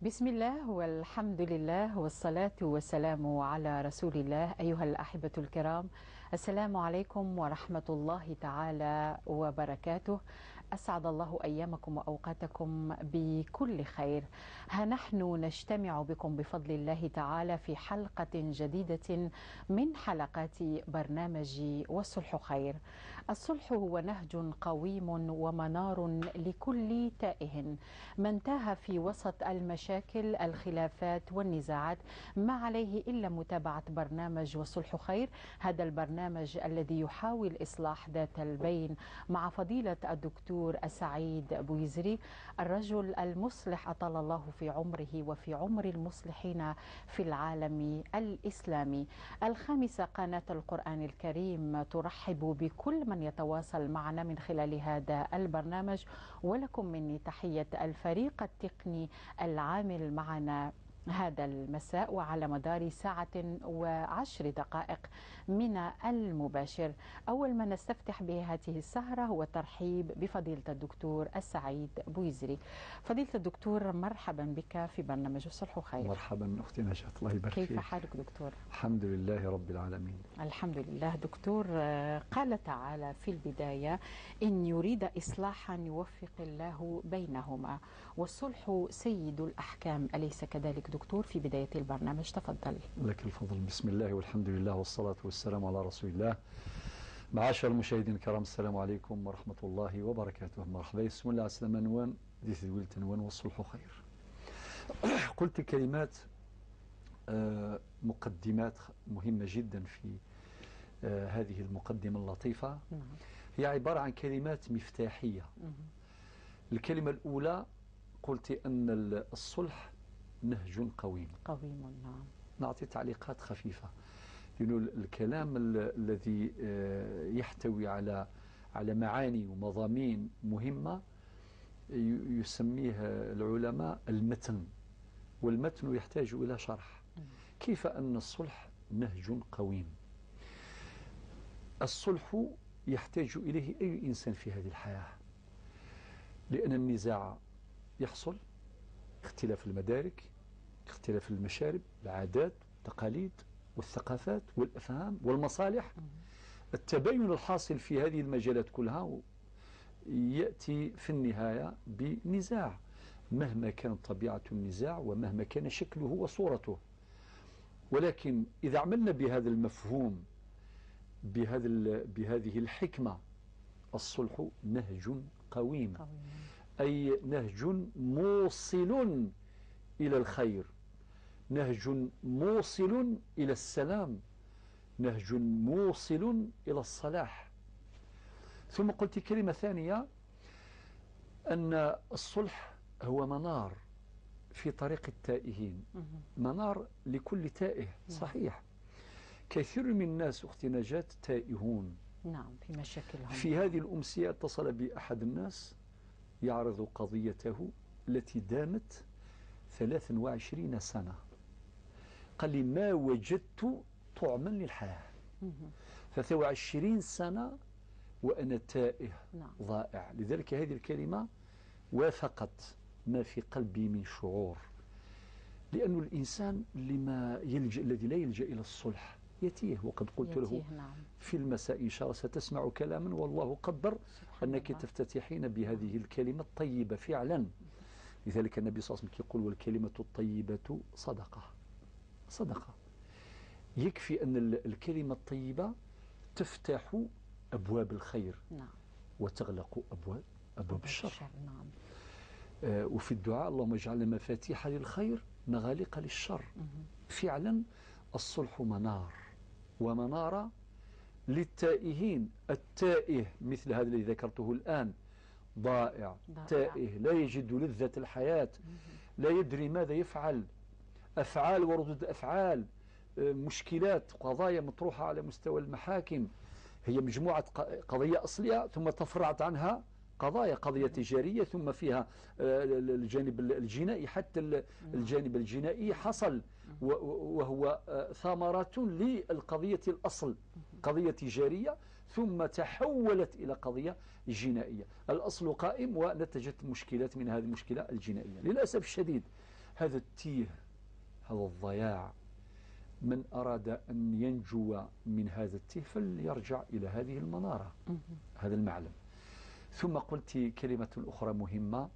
بسم الله والحمد لله والصلاة والسلام على رسول الله. أيها الأحبة الكرام، السلام عليكم ورحمة الله تعالى وبركاته. أسعد الله أيامكم وأوقاتكم بكل خير. ها نحن نجتمع بكم بفضل الله تعالى في حلقة جديدة من حلقات برنامج والصلح خير. الصلح هو نهج قويم ومنار لكل تائه. من تاه في وسط المشاكل، الخلافات والنزاعات، ما عليه إلا متابعة برنامج والصلح خير، هذا البرنامج الذي يحاول إصلاح ذات البين مع فضيلة الدكتور السعيد بويزري، الرجل المصلح أطال الله في عمره وفي عمر المصلحين في العالم الإسلامي. الخامسة قناة القرآن الكريم ترحب بكل من يتواصل معنا من خلال هذا البرنامج، ولكم مني تحية الفريق التقني العامل معنا هذا المساء وعلى مدار ساعة و10 دقائق من المباشر. أول ما نستفتح به هذه السهرة هو الترحيب بفضيلة الدكتور السعيد بويزري. فضيلة الدكتور، مرحبا بك في برنامج الصلح خير. مرحبا أختي نجاة، الله يبارك فيك. كيف حالك دكتور؟ الحمد لله رب العالمين. الحمد لله. دكتور، قال تعالى في البداية: إن يريد إصلاحا يوفق الله بينهما، والصلح سيد الأحكام، أليس كذلك دكتور؟ في بداية البرنامج تفضل. لك الفضل. بسم الله والحمد لله والصلاة والسلام على رسول الله. معاشر المشاهدين الكرام، السلام عليكم ورحمة الله وبركاته. مرحبا. بسم الله على نوان دي تدويل تنوان والصلح خير. قلت كلمات مقدمات مهمة جدا في هذه المقدمة اللطيفة. هي عبارة عن كلمات مفتاحية. الكلمة الأولى قلت أن الصلح نهج قويم. نعم. نعطي تعليقات خفيفة، لأنه الكلام الذي يحتوي على معاني ومضامين مهمة يسميه العلماء المتن، والمتن يحتاج إلى شرح. كيف أن الصلح نهج قويم؟ الصلح يحتاج إليه أي إنسان في هذه الحياة، لأن النزاع يحصل، اختلاف المدارك، اختلاف المشارب، العادات، التقاليد والثقافات والأفهام والمصالح. التباين الحاصل في هذه المجالات كلها يأتي في النهاية بنزاع، مهما كانت طبيعة النزاع ومهما كان شكله وصورته. ولكن إذا عملنا بهذا المفهوم، بهذه الحكمة، الصلح نهج قويم، أي نهج موصل إلى الخير، نهج موصل إلى السلام، نهج موصل إلى الصلاح. ثم قلت كلمة ثانية، أن الصلح هو منار في طريق التائهين، منار لكل تائه. صحيح، كثير من الناس أختي نجاة تائهون، نعم، في مشاكلهم. في هذه الأمسية اتصل بأحد الناس يعرض قضيته التي دامت 23 سنة. قال لي: ما وجدت طعما للحياة. 23 سنة وأنا تائه. نعم. ضائع. لذلك هذه الكلمة وافقت ما في قلبي من شعور، لأن الإنسان الذي لا يلجأ إلى الصلح يتيه. وقد قلت له نعم. في المساء إن شاء الله ستسمع كلاما والله قدر أنك تفتتحين بهذه الكلمة الطيبة فعلا. لذلك النبي صلى الله عليه وسلم يقول: والكلمة الطيبة صدقة. صدقة. يكفي أن الكلمة الطيبة تفتح أبواب الخير. نعم. وتغلق أبواب الشر. نعم. وفي الدعاء: اللهم اجعلنا مفاتيح للخير مغاليق للشر. فعلا الصلح منار ومنارة للتائهين. التائه مثل هذا الذي ذكرته الآن، ضائع، تائه، لا يجد لذة الحياة، لا يدري ماذا يفعل، أفعال وردود أفعال، مشكلات، قضايا مطروحة على مستوى المحاكم، هي مجموعة قضية أصلية ثم تفرعت عنها قضية تجارية، ثم فيها الجانب الجنائي، حتى الجانب الجنائي حصل وهو ثمرة للقضية الأصل، قضية تجارية ثم تحولت إلى قضية جنائية. الأصل قائم ونتجت مشكلات من هذه المشكلة الجنائية. للأسف الشديد هذا التيه، هذا الضياع، من أراد أن ينجو من هذا التيه فليرجع إلى هذه المنارة، هذا المعلم. ثم قلت كلمة أخرى مهمة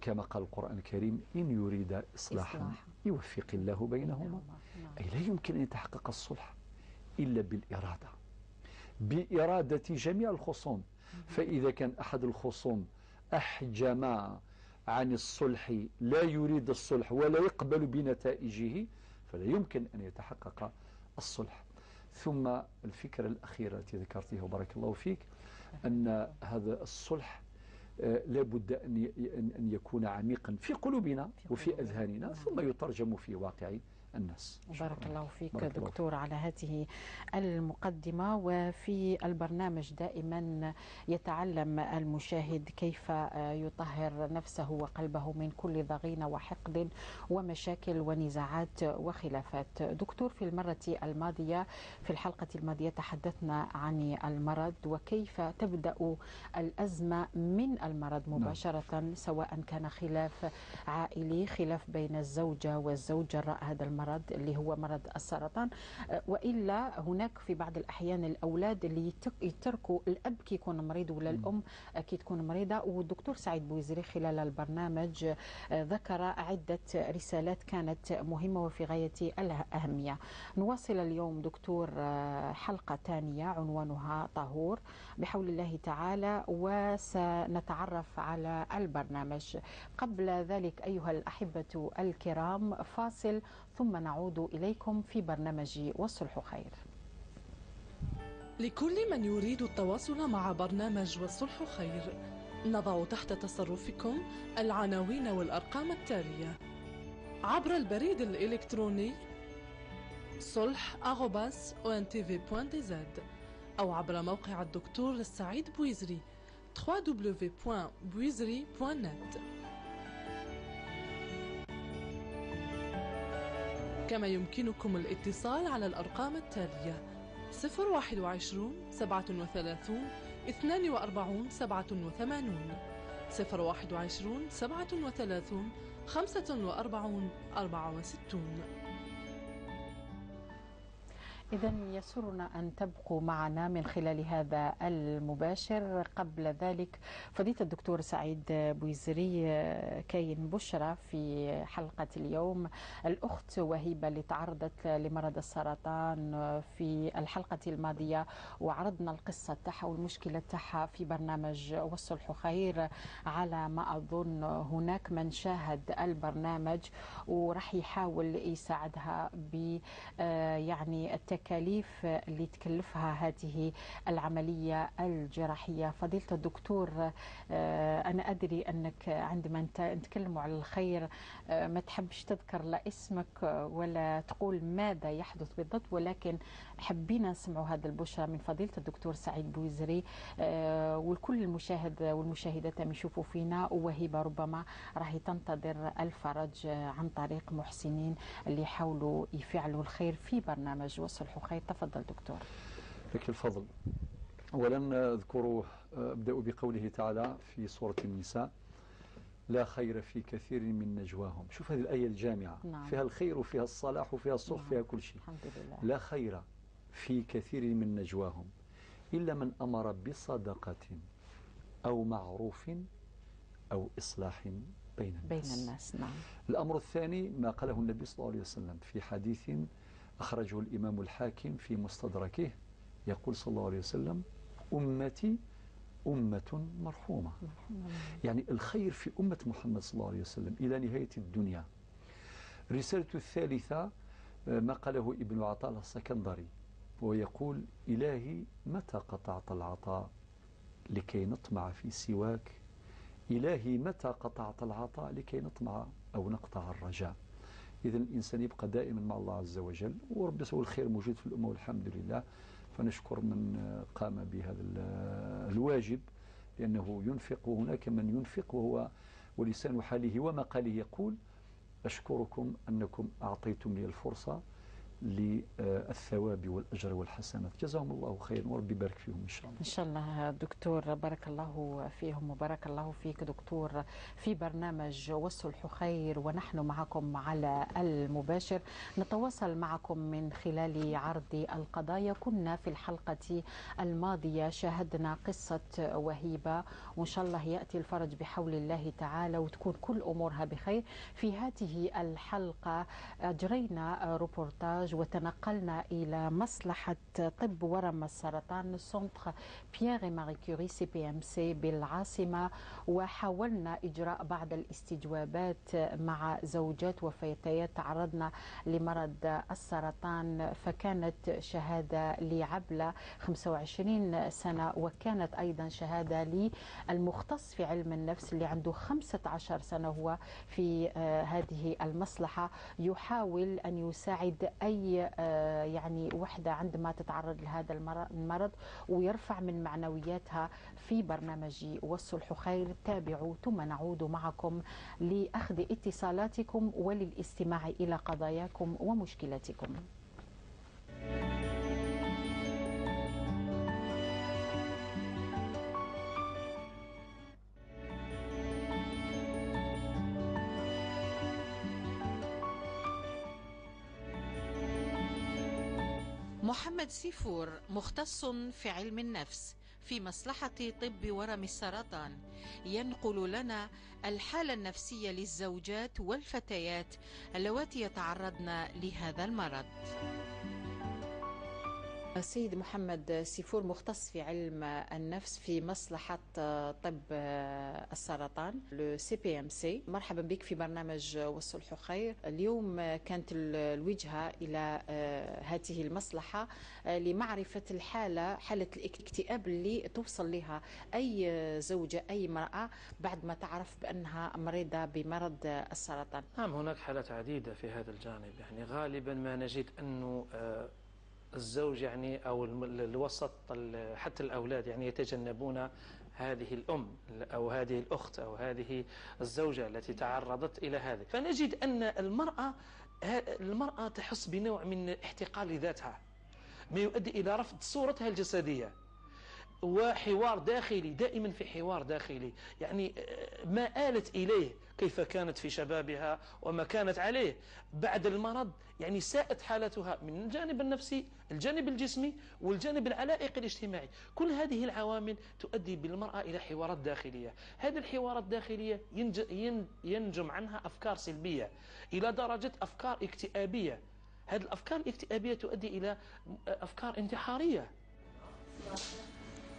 كما قال القرآن الكريم: إن يريد إصلاحا يوفق الله بينهما. أي لا يمكن أن يتحقق الصلح إلا بالإرادة، بإرادة جميع الخصوم. فإذا كان أحد الخصوم أحجم عن الصلح، لا يريد الصلح ولا يقبل بنتائجه، فلا يمكن أن يتحقق الصلح. ثم الفكرة الأخيرة التي ذكرتها وبارك الله فيك، أن هذا الصلح لا بد أن يكون عميقا في قلوبنا وفي أذهاننا، ثم يترجم في واقع الناس. بارك الله فيك دكتور على هذه المقدمة. وفي البرنامج دائما يتعلم المشاهد كيف يطهر نفسه وقلبه من كل ضغينة وحقد ومشاكل ونزاعات وخلافات. دكتور، في المرة الماضية، في الحلقة الماضية، تحدثنا عن المرض وكيف تبدأ الأزمة من المرض مباشرة، سواء كان خلاف عائلي، خلاف بين الزوجة والزوج جراء هذا المرض اللي هو مرض السرطان، وإلا هناك في بعض الأحيان الأولاد اللي يتركوا الأب كي يكون مريض ولا الأم كي تكون مريضة. والدكتور سعيد بويزري خلال البرنامج ذكر عدة رسالات كانت مهمة وفي غاية الأهمية. نواصل اليوم دكتور حلقة ثانية عنوانها طهور بحول الله تعالى، وسنتعرف على البرنامج. قبل ذلك أيها الأحبة الكرام فاصل، ثم نعود إليكم في برنامج والصلح خير. لكل من يريد التواصل مع برنامج والصلح خير، نضع تحت تصرفكم العناوين والأرقام التالية: عبر البريد الإلكتروني صلح@ontv.dz، أو عبر موقع الدكتور سعيد بويزري www.buizri.net. كما يمكنكم الاتصال على الأرقام التالية: 021 37 42 87، 021 37 45 64. إذا يسرنا أن تبقوا معنا من خلال هذا المباشر. قبل ذلك فضيلة الدكتور سعيد بويزري، كاين بشرى في حلقة اليوم. الأخت وهيبة اللي تعرضت لمرض السرطان في الحلقة الماضية وعرضنا القصة تاعها والمشكلة تاعها في برنامج والصلح خير، على ما أظن هناك من شاهد البرنامج وراح يحاول يساعدها ب يعني التكاليف اللي تكلفها هذه العملية الجراحية. فضيلة الدكتور، أنا أدري أنك عندما نتكلم على الخير ما تحبش تذكر لا اسمك ولا تقول ماذا يحدث بالضبط، ولكن حبينا نسمع هذا البشرى من فضيلة الدكتور سعيد بويزري، والكل المشاهد والمشاهدات اللي يشوفوا فينا، وهبة ربما راهي تنتظر الفرج عن طريق محسنين اللي يحاولوا يفعلوا الخير في برنامج والصلح خير. تفضل دكتور. لك الفضل. أولا أبدأ بقوله تعالى في سورة النساء: لا خير في كثير من نجواهم. شوف هذه الآية الجامعة، نعم. فيها الخير وفيها الصلاح وفيها الصلح، نعم. فيها كل شيء. الحمد لله. لا خير في كثير من نجواهم إلا من أمر بصدقة أو معروف أو إصلاح بين الناس. نعم. الأمر الثاني ما قاله النبي صلى الله عليه وسلم في حديث أخرجه الإمام الحاكم في مستدركه، يقول صلى الله عليه وسلم: أمتي أمة مرحومة. يعني الخير في أمة محمد صلى الله عليه وسلم إلى نهاية الدنيا. رسالة الثالثة ما قاله ابن عطاء السكندري، ويقول: إلهي متى قطعت العطاء لكي نطمع في سواك؟ إلهي متى قطعت العطاء لكي نطمع أو نقطع الرجاء؟ إذن الإنسان يبقى دائما مع الله عز وجل، ورب يسوي الخير موجود في الأمة والحمد لله. فنشكر من قام بهذا الواجب لأنه ينفق، وهناك من ينفق وهو ولسان حاله ومقاله يقول: أشكركم أنكم أعطيتم لي الفرصة للثواب والأجر والحسنات. جزاهم الله خيرا وربي يبارك فيهم إن شاء الله. إن شاء الله دكتور، بارك الله فيهم وبارك الله فيك دكتور في برنامج والصلح خير، ونحن معكم على المباشر نتواصل معكم من خلال عرض القضايا. كنا في الحلقة الماضية شاهدنا قصة وهيبة، وإن شاء الله يأتي الفرج بحول الله تعالى وتكون كل أمورها بخير. في هذه الحلقة أجرينا روبورتاج وتنقلنا إلى مصلحة طب ورم السرطان سنتر بيير ماري كوري CPMC بالعاصمة، وحاولنا إجراء بعض الاستجوابات مع زوجات وفتيات تعرضنا لمرض السرطان. فكانت شهادة لعبلة 25 سنة، وكانت أيضا شهادة للمختص في علم النفس اللي عنده 15 سنة. هو في هذه المصلحة يحاول أن يساعد أي يعني وحدة عندما تتعرض لهذا المرض ويرفع من معنوياتها في برنامج والصلح خير. تابعوا ثم نعود معكم لأخذ اتصالاتكم وللاستماع إلى قضاياكم ومشكلاتكم. محمد سيفور مختص في علم النفس في مصلحة طب ورم السرطان ينقل لنا الحالة النفسية للزوجات والفتيات اللواتي يتعرضن لهذا المرض. السيد محمد سيفور مختص في علم النفس في مصلحة طب السرطان CPMC، مرحبا بك في برنامج والصلح خير. اليوم كانت الوجهة إلى هذه المصلحة لمعرفة حالة الاكتئاب اللي توصل لها أي زوجة أي امرأة بعد ما تعرف بأنها مريضة بمرض السرطان. نعم، هناك حالات عديدة في هذا الجانب. يعني غالبا ما نجد أنه الزوج يعني أو الوسط حتى الأولاد يعني يتجنبون هذه الأم أو هذه الأخت أو هذه الزوجة التي تعرضت إلى هذا. فنجد أن المرأة تحس بنوع من احتقار لذاتها، ما يؤدي إلى رفض صورتها الجسدية، وحوار داخلي، دائما في حوار داخلي. يعني ما آلت إليه كيف كانت في شبابها وما كانت عليه بعد المرض، يعني ساءت حالتها من الجانب النفسي، الجانب الجسمي، والجانب العلائقي الاجتماعي. كل هذه العوامل تؤدي بالمرأة إلى حوارات داخلية. هذه الحوارات الداخلية ينجم عنها أفكار سلبية إلى درجة أفكار اكتئابية. هذه الأفكار الاكتئابية تؤدي إلى أفكار انتحارية.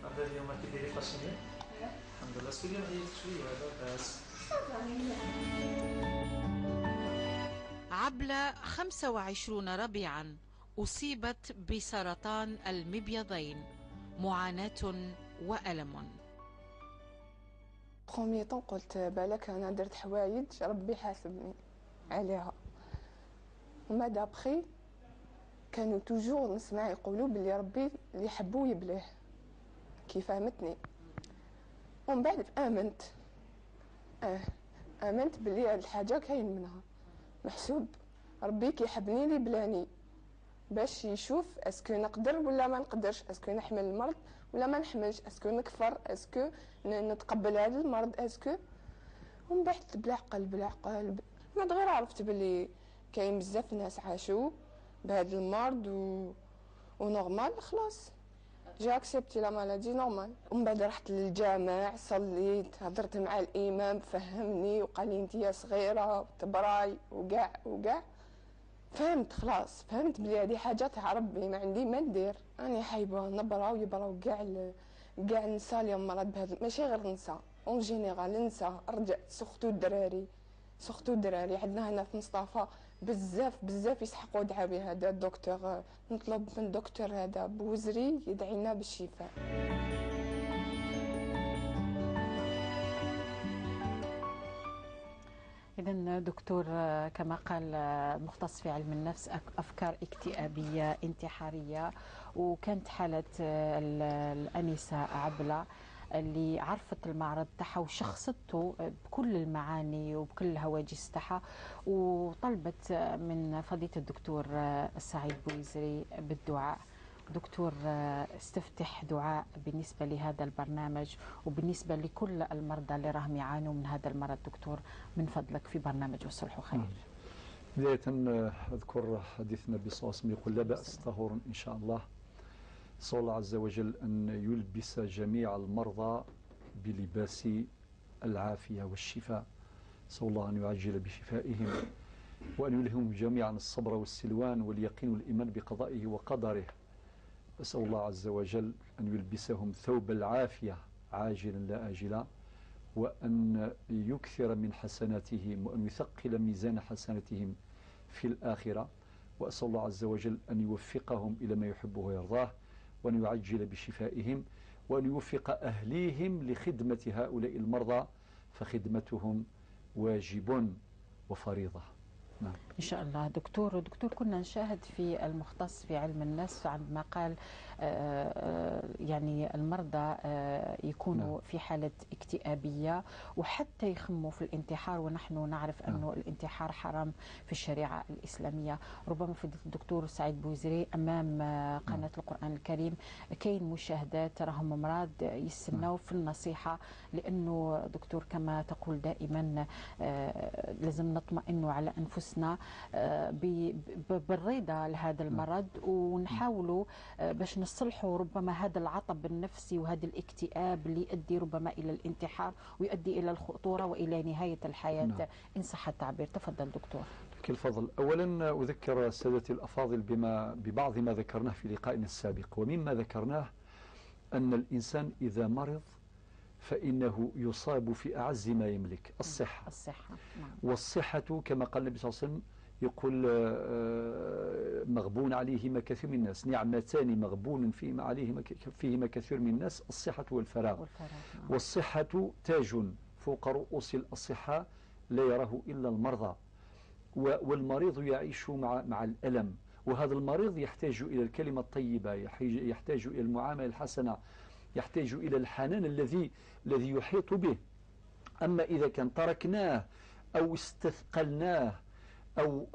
هذا اليوم كديري قسمية؟ الحمد لله. سكولي معي شوية هذا بس. عبلة 25 ربيعا أصيبت بسرطان المبيضين، معاناة وألم. بروميي طون قلت بالك انا درت حوايج ربي حاسبني عليها، وما دابخي كانوا توجور نسمع يقولوا بلي ربي اللي يحبو يبليه كي فهمتني. ومن بعد امنت بلي هاد الحاجه كاين منها محسوب ربي كيحبني لي بلاني باش يشوف اسكو نقدر ولا ما نقدرش، اسكو نحمل المرض ولا ما نحملش، اسكو نكفر، اسكو نتقبل هذا المرض، اسكو. ومن بعد بالعقل ما غير عرفت بلي كاين بزاف ناس عاشوا بهذا المرض ونورمال خلاص جا اكسبتي لا مالادي نورمال. ومن بعد رحت للجامع، صليت، هضرت مع الامام، فهمني وقال لي انتي صغيره وتبراي وكاع فهمت خلاص، فهمت بلي هذه حاجه تاع ربي ما عندي ما ندير. راني حايبه نبرا ويبراو كاع نسى اليوم مرض بهذا، ماشي غير نسى اون جينيرال نسى رجع سختو الدراري عندنا هنا في مصطفى بزاف يسحقوا دعابي. هذا الدكتور نطلب من الدكتور هذا بوزري يدعينا بالشفاء. إذن دكتور كما قال مختص في علم النفس أفكار اكتئابية انتحارية، وكانت حالة الأنسة عبلة اللي عرفت المعرض تاعها وشخصته بكل المعاني وبكل الهواجس تاعها، وطلبت من فضيلة الدكتور سعيد بويزري بالدعاء. دكتور، استفتح دعاء بالنسبة لهذا البرنامج وبالنسبة لكل المرضى اللي راهم يعانوا من هذا المرض دكتور، من فضلك في برنامج والصلح خير. بداية أذكر حديث النبي صلى الله عليه وسلم يقول لا بأس طهور إن شاء الله. صلى الله عز وجل أن يلبس جميع المرضى بلباس العافية والشفاء. صلى الله أن يعجل بشفائهم وأن يلهمهم جميعا الصبر والسلوان واليقين والإيمان بقضائه وقدره. أسأل الله عز وجل أن يلبسهم ثوب العافية عاجلا لا آجلا، وأن يكثر من حسناتهم وأن يثقل ميزان حسناتهم في الآخرة. وأسأل الله عز وجل أن يوفقهم إلى ما يحبه ويرضاه، وأن يعجل بشفائهم، وأن يوفق أهليهم لخدمة هؤلاء المرضى، فخدمتهم واجب وفريضة. نعم. إن شاء الله دكتور. كنا نشاهد في المختص في علم النفس عندما قال يعني المرضى يكونوا نعم. في حالة اكتئابية وحتى يخموا في الانتحار، ونحن نعرف أنه الانتحار حرام في الشريعة الإسلامية. ربما فضيلة الدكتور سعيد بويزري أمام قناة القرآن الكريم كاين مشاهدات راهم امراض يستناو في النصيحة، لأنه دكتور كما تقول دائما لازم نطمئن على أنفسنا بالرضا لهذا المرض، ونحاولوا باش نصلحوا ربما هذا العطب النفسي وهذا الاكتئاب اللي يؤدي ربما إلى الانتحار ويؤدي إلى الخطورة وإلى نهاية الحياة. إن صح التعبير. تفضل دكتور. لك الفضل. أولا أذكر سادتي الأفاضل ببعض ما ذكرناه في لقائنا السابق، ومما ذكرناه أن الإنسان إذا مرض فإنه يصاب في أعز ما يملك، الصحة. نعم. والصحة كما قال النبي صلى الله عليه وسلم يقول مغبون عليهما كثير من الناس، نعمتان مغبون فيهما كثير من الناس، الصحة والفراغ. نعم. والصحة تاج فوق رؤوس الأصحاء لا يراه إلا المرضى، والمريض يعيش مع الألم، وهذا المريض يحتاج إلى الكلمة الطيبة، يحتاج إلى المعاملة الحسنة، يحتاج إلى الحنان الذي يحيط به. أما إذا كان تركناه أو استثقلناه أو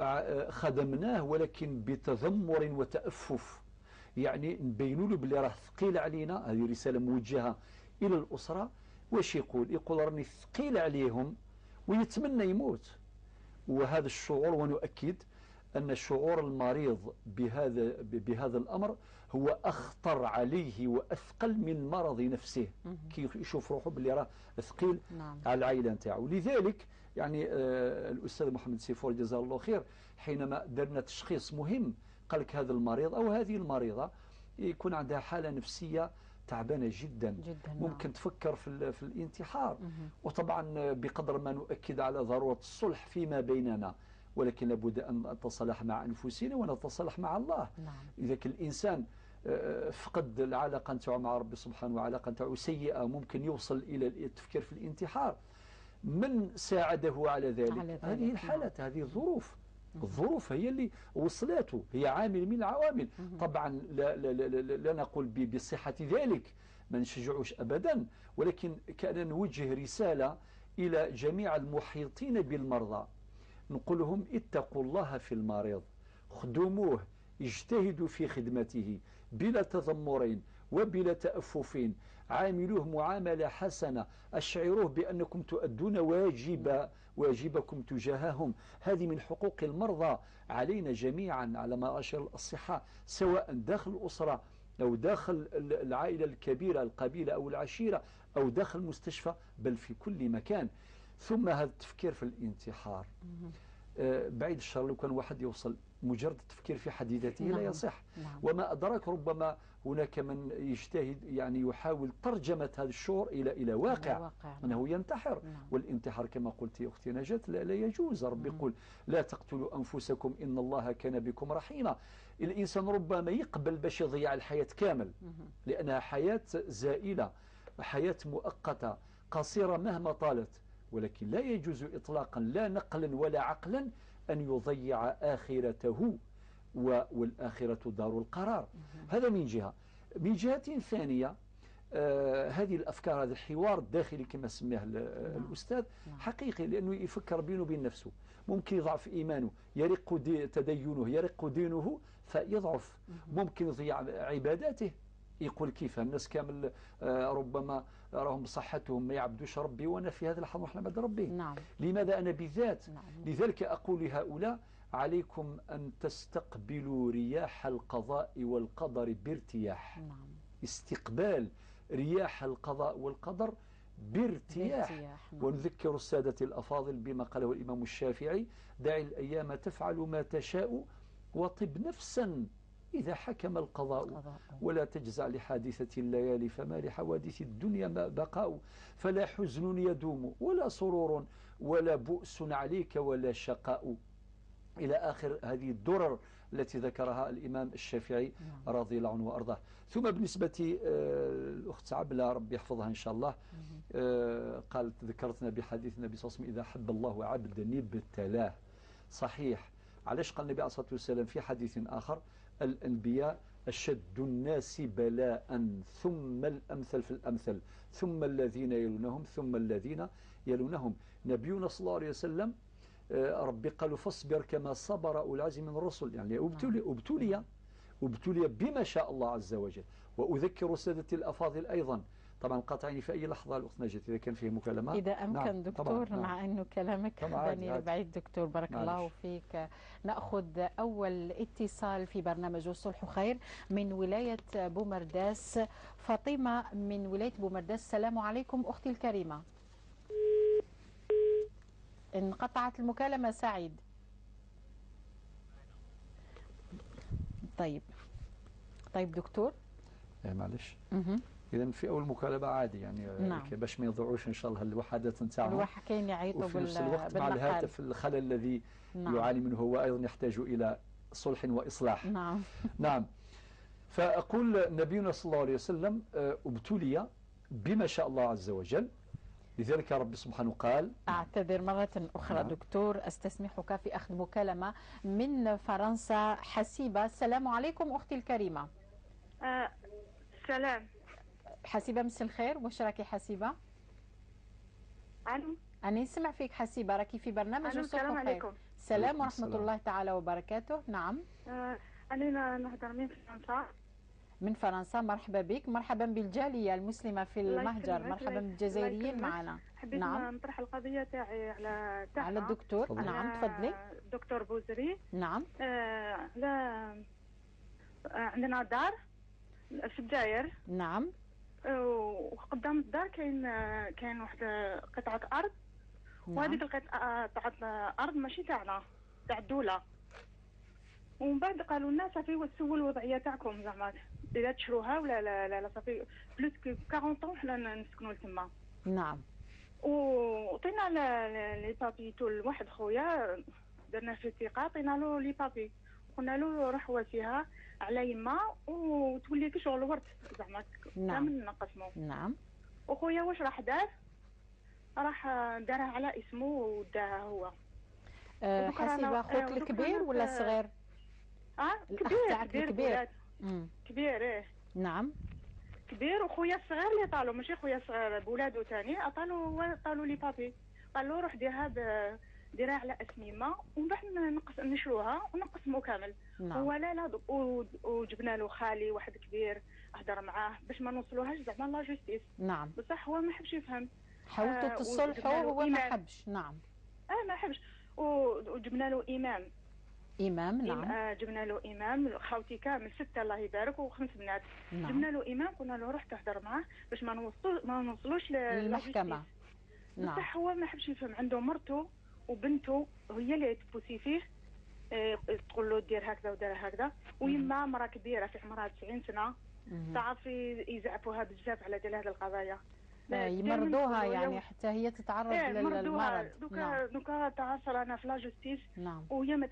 خدمناه ولكن بتذمر وتأفف، يعني نبينوا له بلي راه ثقيل علينا، هذه رسالة موجهة إلى الأسرة. واش يقول راني ثقيل عليهم ويتمنى يموت. وهذا الشعور، ونؤكد أن شعور المريض بهذا الأمر هو أخطر عليه وأثقل من مرض نفسه، كي يشوف روحه باللي راه ثقيل على العائلة نتاعو. لذلك يعني الأستاذ محمد سيفور جزاه الله خير حينما درنا تشخيص مهم قال لك هذا المريض أو هذه المريضة يكون عندها حالة نفسية تعبانة جدا ممكن تفكر في الانتحار. وطبعا بقدر ما نؤكد على ضرورة الصلح فيما بيننا، ولكن لابد أن نتصالح مع أنفسنا ونتصالح مع الله. إذا كان الإنسان فقد العلاقة نتاعو مع ربي سبحانه وعلاقة نتاعو سيئة ممكن يوصل إلى التفكير في الانتحار، من ساعده على ذلك؟ هذه الحالات، هذه الظروف هي اللي وصلته، هي عامل من العوامل. طبعا لا نقول بصحة ذلك، ما نشجعوش أبدا، ولكن كأن نوجه رسالة إلى جميع المحيطين بالمرضى، نقول لهم اتقوا الله في المريض، خدموه، اجتهدوا في خدمته بلا تذمرين وبلا تأفف، عاملوه معاملة حسنة، أشعروه بأنكم تؤدون واجبكم تجاههم. هذه من حقوق المرضى علينا جميعا على معاشر الصحة، سواء داخل الأسرة أو داخل العائلة الكبيرة، القبيلة أو العشيرة، أو داخل المستشفى، بل في كل مكان. ثم هذا التفكير في الانتحار بعيد الشر، لو كان واحد يوصل مجرد التفكير في حد ذاته لا يصح. وما أدراك ربما هناك من يجتهد يعني يحاول ترجمة هذا الشعور إلى واقع أنه ينتحر. والانتحار كما قلت يا أختي نجاة لا يجوز. رب يقول لا تقتلوا أنفسكم إن الله كان بكم رحيما. الإنسان ربما يقبل باش يضيع الحياة كامل، لأنها حياة زائلة، حياة مؤقتة قصيرة مهما طالت، ولكن لا يجوز إطلاقا لا نقلا ولا عقلا أن يضيع آخرته، والآخرة دار القرار. هذا من جهة. من جهة ثانية هذه الأفكار، هذا الحوار الداخلي كما سماه الأستاذ حقيقي، لأنه يفكر بينه وبين نفسه. ممكن يضعف إيمانه، يرق تدينه، يرق دينه فيضعف. ممكن يضيع عباداته، يقول كيف الناس كامل ربما راهم بصحتهم ما يعبدوش ربي وأنا في هذه اللحظة نروح نعبد ربي. نعم. لماذا أنا بالذات؟ نعم. لذلك أقول لهؤلاء عليكم أن تستقبلوا رياح القضاء والقدر بارتياح. نعم. استقبال رياح القضاء والقدر بارتياح. نعم. ونذكر السادة الأفاضل بما قاله الإمام الشافعي: دع الأيام تفعل ما تشاء وطب نفسا إذا حكم القضاء، ولا تجزع لحادثة الليالي فما لحوادث الدنيا بقاء، فلا حزن يدوم ولا سرور ولا بؤس عليك ولا شقاء، إلى آخر هذه الدرر التي ذكرها الإمام الشافعي رضي الله عنه وأرضاه. ثم بالنسبة الأخت عبلة ربي يحفظها إن شاء الله، قالت ذكرتنا بحديث النبي صلى الله عليه وسلم: إذا حب الله عبدا ابتلاه. صحيح. علاش قال النبي عليه الصلاة والسلام في حديث آخر: الأنبياء أشد الناس بلاء ثم الأمثل في الأمثل ثم الذين يلونهم ثم الذين يلونهم. نبينا صلى الله عليه وسلم ربي قالوا: فاصبر كما صبر أولو العزم من الرسل. يعني ابتلي بما شاء الله عز وجل. وأذكر سادتي الأفاضل أيضا، طبعا قاطعني في أي لحظة الأخت نجد إذا كان فيه مكالمة. إذا أمكن نعم. دكتور طبعاً. مع أنه كلامك خذني لبعيد دكتور، بارك الله فيك. نأخذ أول اتصال في برنامج الصلح خير من ولاية بومرداس. فاطمة من ولاية بومرداس، السلام عليكم أختي الكريمة. انقطعت المكالمة سعيد. طيب دكتور. معلش. إذا في أول مكالمة عادي يعني نعم. باش ما يضيعوش إن شاء الله الوحدات نتاعهم. الواحد كاين يعيطوا وفي نفس الوقت مع الهاتف الخلل الذي نعم. يعاني منه هو أيضا يحتاج إلى صلح وإصلاح. نعم. نعم. فأقول نبينا صلى الله عليه وسلم ابتلي بما شاء الله عز وجل، لذلك رب سبحانه قال. أعتذر مرة أخرى نعم. دكتور، أستسمحك في أخذ مكالمة من فرنسا. حسيبة، السلام عليكم أختي الكريمة. سلام حسيبة، مساء الخير. واش راكي حسيبة؟ الو. أنا نسمع فيك حسيبة، راكي في برنامج الصبح. السلام عليكم. السلام ورحمة الله تعالى وبركاته. نعم. أنا نهضر من فرنسا. من فرنسا، مرحبا بك. مرحبا بالجالية المسلمة في المهجر. مرحبا بالجزائريين معنا. حبيت نعم. نطرح القضية تاعي على الدكتور فضل. نعم تفضلي. دكتور بوزري. نعم. عندنا دار في الجزائر. نعم. وقدام الدار كاين واحد قطعة أرض. نعم. وهذيك قطعة أرض ماشي تاعنا، تاع الدولة. ومن بعد قالوا لنا صافي سولوا الوضعية تاعكم زعما إذا تشروها ولا لا صافي بلوس كو 40 طون حنا نسكنوا تما. نعم. وعطينا لي بابي تول واحد خويا درنا في الثقة، عطينا له لي بابي قلنا له روح واسيها على يما وتولي كي شغل ورث زعما كامل نقسمو. نعم. وخويا واش راح دار؟ راح دارها على اسمه وداها هو. حسيبة خوك الكبير ولا الصغير؟ كبير. كبير ايه. نعم. كبير. وخويا الصغير اللي طالو ماشي خويا الصغير بولادو ثاني طالو لي بابي، قال له روح ديرها على اسم يما ومن بعد نشروها ونقسمو كامل. نعم. هو لا وجبنا له خالي واحد كبير هضر معاه باش ما نوصلوهاش زعما لا جوستيس. نعم. بصح هو ما حبش يفهم. حاولتوا تصلحوا هو ما حبش. نعم. ما حبش. وجبنا له امام. نعم. جبنا له امام خاوتي كامل 6 الله يبارك و5 بنات. نعم. جبنا له امام قلنا له روح تهضر معاه باش ما نوصلوش للمحكمة. نعم. بصح هو ما حبش يفهم. عنده مرته وبنته هي اللي تبوسي فيه، تقول له دير هكذا ودير هكذا. ويما مرا كبيره في عمرها 90 سنه تعرفي يزعفوها بزاف على هذه القضايا. يمرضوها يعني حتى هي تتعرض للمرض. دوكا تعرف رانا في لا جوستيس. نعم. وهي ما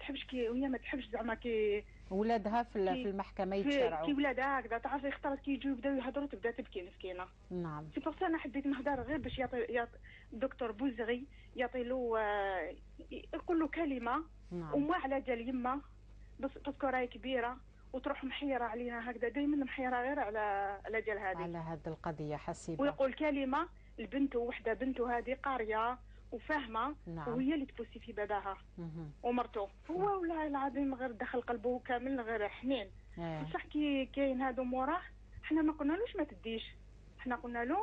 تحبش زعما كي ولادها في المحكمه يتشرعوا كي ولادها هكذا تعرفي اختارت كي يجوا يبداو يهضروا تبدا تبكي مسكينه. نعم. سي بور انا حبيت نهضر غير باش يعطي الدكتور بوزغي يعطي له يقول له كلمه. نعم. وما على ديال يما بس راهي كبيره وتروح محيره علينا هكذا، دائما محيره غير على ديال هذه، على هذه القضية حسيبة. ويقول كلمه لبنته، وحده بنته هذه قاريه وفاهمه، نعم. وهي اللي تبوسي في باباها مهم. ومرته، هو والله العظيم غير دخل قلبه كامل غير حنين. إيه. بصح كي كاين هادو موراه، حنا ما قلنالوش ما تديش، حنا قلنا له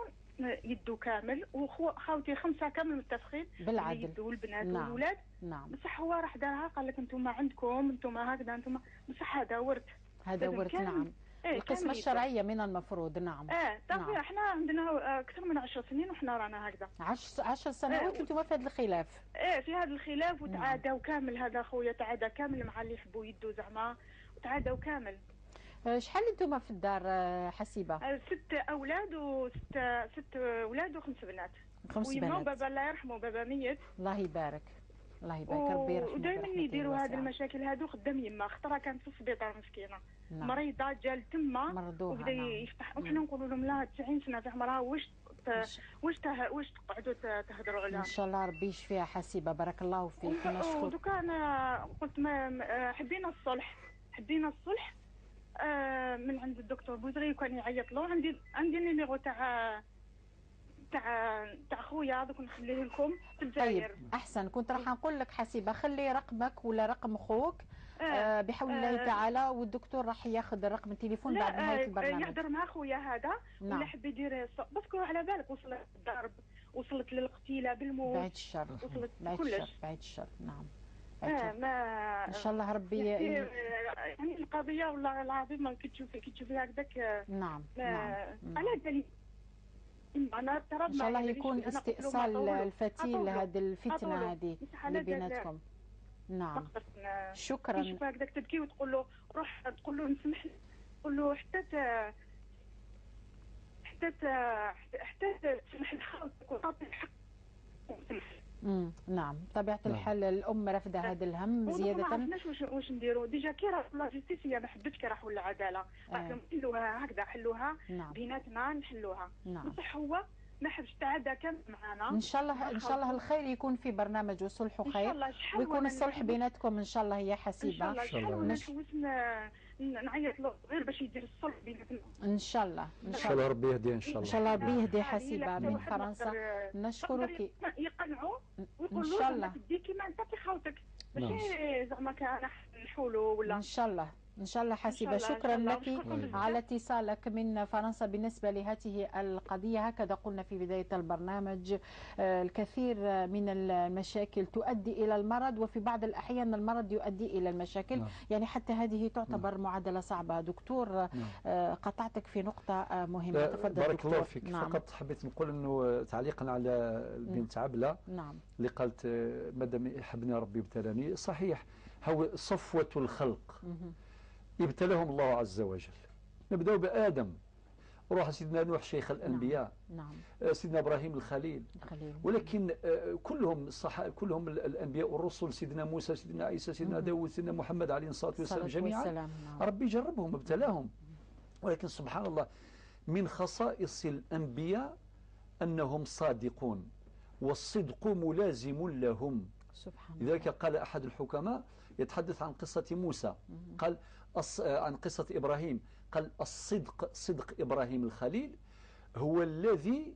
يدو كامل، وخاوتي 5 كامل متفقين بالعدل. يدو البنات نعم. والولاد. نعم. بصح هو راح دارها، قال لك انتم عندكم، انتم هكذا، انتم بصح هذا ورث، هذا لازم ورث. كامل. نعم. إيه القسمة كامل يدو. الشرعية من المفروض. نعم. صافي نعم. احنا عندنا اكثر من 10 سنين وحنا رانا هكذا. 10 سنوات انتم في هذا الخلاف. في هذا الخلاف، وتعادوا كامل. هذا خويا تعادى كامل مع اللي يحبوا يدوا زعما، وتعادوا كامل. شحال انتم في الدار حسيبة؟ 6 اولاد ست اولاد و5 بنات. 5 ويما بنات. وبابا الله يرحمه، بابا ميت. الله يبارك. الله يبارك. ربي يرحمه. ودائما برحمته يديروا هذه الواسعة. المشاكل هادو قدام يما، خطره كانت في السبيطار مسكينه. نعم. مريضه جال تما مرضوها. وبدا نعم. يفتح، وحنا نقولوا لهم لا 90 سنه في عمرها، واش تقعدوا تهضروا عليها. ان شاء الله ربي يشفيها حسيبة. بارك الله فيك. ونشكر. ودوكا انا قلت ما حبينا الصلح، من عند الدكتور بوزري، وكان يعيط له. عندي النيميرو تاع خويا، دوك نخليه لكم في الجزائر. طيب احسن. كنت راح نقول لك حسيبة خلي رقمك ولا رقم خوك بحول الله تعالى، والدكتور راح ياخذ الرقم التليفون بعد نهاية البرنامج. يهضر مع خويا هذا. نعم. ولا حب يدير باسكو على بالك وصلت الضرب، وصلت للقتيله بالموت، بعيد الشر. وصلت بعيد كلش. الشر. بعيد الشر. نعم. ما ان شاء الله ربي يعني القضيه والله العظيم ما كتشوفي هكذاك. نعم. نعم. على دليل انا ترى ان شاء الله يكون استئصال الفتيل هذه الفتنه هذه اللي بيناتكم. نعم. شكرا. تشوف هكذاك تبكي وتقول له روح، تقول له نسمح، تقول له حتى تسمح لخاوتك وتعطي الحق وتسمح. نعم. طبيعة الحال الأم رافدة هذا الهم زيادة. ما عرفناش واش نديروا. ديجا كي راح لا جوستيسيا ما حبتش كي راحوا للعدالة، حلوها هكذا، حلوها. نعم. بيناتنا نحلوها. نعم. بصح هو ما حبش تعدى كان معنا. ان شاء الله الخير يكون في برنامج وصلح خير، ويكون الصلح بيناتكم ان شاء الله يا حسيبة. ان شاء الله. نحوس نعيط له غير باش يدير الصلح بيناتنا. ان شاء الله. ان شاء الله ربي يهديه. ان شاء الله. ان شاء الله ربي يهدي حسيبة من فرنسا. نشكرك. يقنعوا ويقولوا ان شاء الله تدي كيما انت في خاوتك، ماشي زعما كان نحولوا ولا. ان شاء الله. ان شاء الله حسيبة. شكرا لك على اتصالك من فرنسا بالنسبة لهذه القضية. هكذا قلنا في بداية البرنامج، الكثير من المشاكل تؤدي إلى المرض، وفي بعض الأحيان المرض يؤدي إلى المشاكل. يعني حتى هذه تعتبر معادلة صعبة. دكتور قطعتك في نقطة مهمة. تفضل بارك دكتور. الله فيك. نعم. فقط حبيت نقول انه تعليقا على البنت عبلة. نعم. اللي قالت مادام يحبني ربي ابتلاني. صحيح، هو صفوة الخلق ابتلاهم الله عز وجل. نبدأ بآدم، روح سيدنا نوح شيخ الأنبياء. نعم. سيدنا إبراهيم الخليل. ولكن كلهم الأنبياء والرسل، سيدنا موسى، سيدنا عيسى، سيدنا داود، سيدنا محمد عليه الصلاة والسلام جميعا. نعم. ربي جربهم ابتلاهم. ولكن سبحان الله من خصائص الأنبياء أنهم صادقون، والصدق ملازم لهم. سبحان لذلك قال أحد الحكماء يتحدث عن قصة موسى، قال عن قصة إبراهيم، قال صدق إبراهيم الخليل هو الذي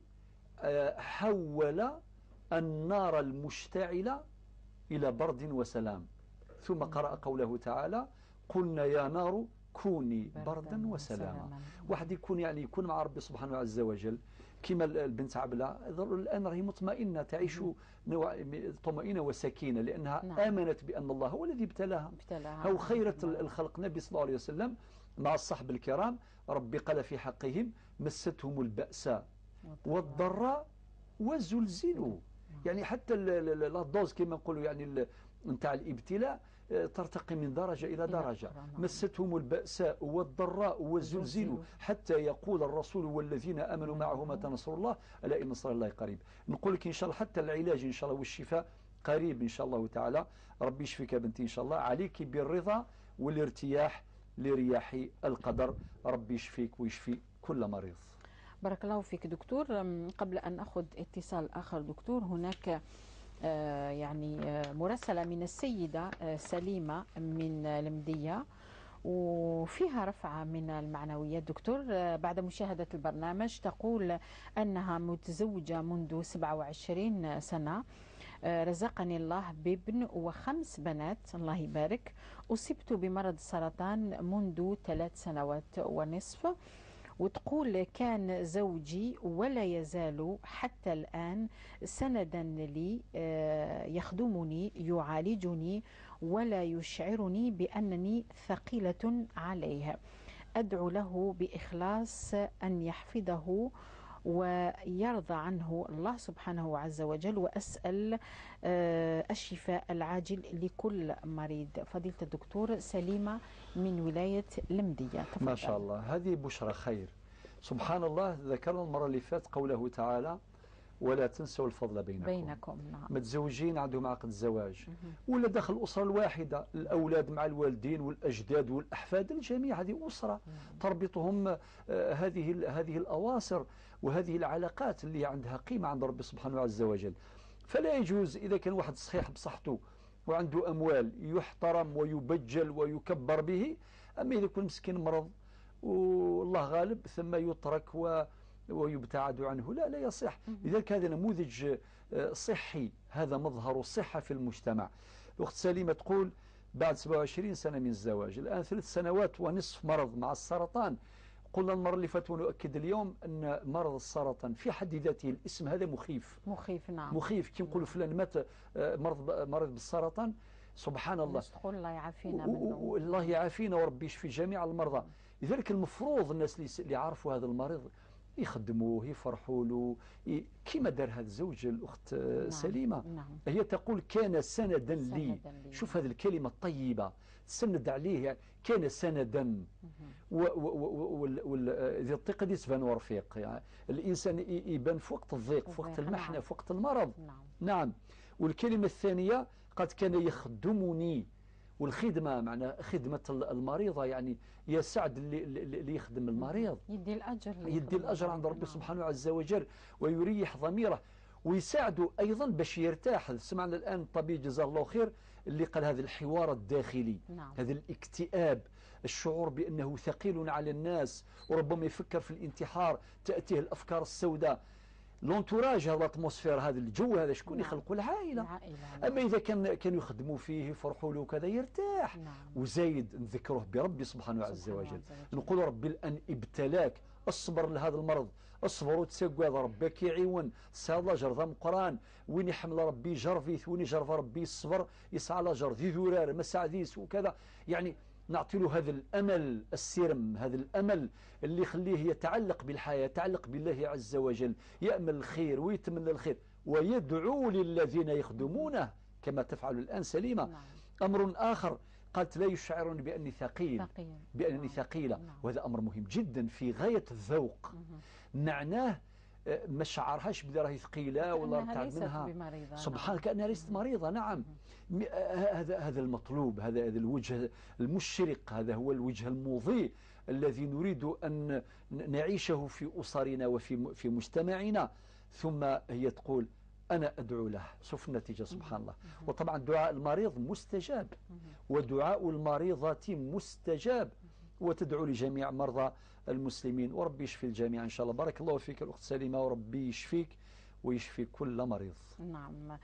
حول النار المشتعلة إلى برد وسلام. ثم قرأ قوله تعالى قلنا يا نار كوني بردا وسلاما. واحد يكون مع ربي سبحانه عز وجل كما البنت عبلة الآن راهي مطمئنة، تعيش طمأنينة وسكينة، لأنها آمنت بأن الله هو الذي ابتلاها. هو خيرة الخلق. النبي صلى الله عليه وسلم مع الصحب الكرام ربي قال في حقهم مستهم البأساء والضراء وزلزلوا. يعني حتى الدوز كما نقولوا يعني نتاع الابتلاء ترتقي من درجة إلى درجة. مستهم البأساء والضراء وزلزلوا حتى يقول الرسول والذين آمنوا معه متى نصر الله ألا إن نصر الله قريب. نقول لك إن شاء الله حتى العلاج إن شاء الله والشفاء قريب إن شاء الله تعالى. ربي يشفيك بنتي إن شاء الله. عليك بالرضا والارتياح لرياح القدر. ربي يشفيك ويشفي كل مريض. بارك الله فيك دكتور. قبل أن أخذ اتصال آخر دكتور، هناك يعني مراسلة من السيدة سليمة من المدية، وفيها رفعة من المعنويات. دكتور بعد مشاهدة البرنامج تقول أنها متزوجة منذ 27 سنة، رزقني الله بابن و5 بنات الله يبارك. أصبت بمرض السرطان منذ 3 سنوات ونصف. وتقول كان زوجي ولا يزال حتى الآن سندا لي، يخدمني يعالجني ولا يشعرني بأنني ثقيلة عليه. أدعو له بإخلاص أن يحفظه ويرضى عنه الله سبحانه عز وجل، وأسأل الشفاء العاجل لكل مريض. فضيلة الدكتور سليمة من ولاية المدية، تفضل. ما شاء الله، هذه بشرى خير. سبحان الله، ذكرنا المرة اللي فاتت قوله تعالى ولا تنسوا الفضل بينكم. نعم. متزوجين عندهم عقد الزواج ولا داخل الأسرة الواحدة، الأولاد مع الوالدين والأجداد والأحفاد، الجميع هذه أسرة تربطهم هذه الأواصر وهذه العلاقات اللي عندها قيمة عند ربي سبحانه عز وجل. فلا يجوز إذا كان واحد صحيح بصحته وعنده أموال يحترم ويبجل ويكبر به، أما إذا يكون مسكين مرض والله غالب ثم يترك ويبتعد عنه، لا يصح. لذلك هذا نموذج صحي، هذا مظهر الصحة في المجتمع. الأخت سليمة تقول بعد 27 سنة من الزواج، الآن 3 سنوات ونصف مرض مع السرطان. قلنا المرة اللي فاتت ونؤكد اليوم أن مرض السرطان في حد ذاته الاسم هذا مخيف. نعم. مخيف كي نقولوا فلان مات مرض بالسرطان، سبحان الله. تقول الله يعافينا منه. الله يعافينا وربي يشفي جميع المرضى. لذلك المفروض الناس اللي عارفوا هذا المريض يخدموه يفرحوا له، كما دار هذا الزوج الأخت سليمة. هي تقول كان سندا لي. شوف هذه الكلمة الطيبة، سند عليه، يعني كان سندا. وذي الثقة دي تبان ورفيق، يعني الإنسان يبان في وقت الضيق، في وقت المحنة، في وقت المرض. نعم. والكلمة الثانية قد كان يخدمني، والخدمة معنى خدمة المريضة، يعني يسعد اللي يخدم المريض، يدي الأجر عند ربي سبحانه عز وجل ويريح ضميره ويساعده أيضا باش يرتاح. سمعنا الآن الطبيب جزاه الله خير اللي قال هذا الحوار الداخلي، هذا الاكتئاب، الشعور بأنه ثقيل على الناس وربما يفكر في الانتحار، تأتيه الأفكار السوداء. لونتوراج، هذا الاتموسفير، هذا الجو، هذا شكون يخلقوا؟ العائلة. أما إذا كانوا يخدموا فيه يفرحوا له كذا يرتاح. وزايد نذكره بربي سبحانه عز وجل، نقول ربي الآن ابتلاك، اصبر لهذا المرض، اصبر وتسقى هذا ربك يعيون، سالا جرذا قران وين يحمل ربي جرفيث، وين يجرف ربي الصبر يسعى لا ذي ذرار مساعديس وكذا. يعني نعطي له هذا الأمل السرم، هذا الأمل اللي يخليه يتعلق بالحياة، يتعلق بالله عز وجل، يأمل الخير ويتمنى الخير ويدعو للذين يخدمونه كما تفعل الآن سليمة. أمر آخر قالت لا يشعرون بأني بأنني ثقيلة، وهذا أمر مهم جدا في غاية الذوق. معناه ما شعرهاش بلي راهي ثقيلة ولا ارتعد منها، سبحان كأنها ليست مريضة. نعم. هذا المطلوب، هذا الوجه المشرق، هذا هو الوجه المضيء الذي نريد أن نعيشه في أسرنا وفي مجتمعنا. ثم هي تقول أنا أدعو له. شوف النتيجة سبحان الله. وطبعا دعاء المريض مستجاب، ودعاء المريضة مستجاب، وتدعو لجميع مرضى المسلمين وربي يشفي الجميع إن شاء الله. بارك الله فيك الأخت سليمة، وربي يشفيك ويشفي كل مريض. نعم.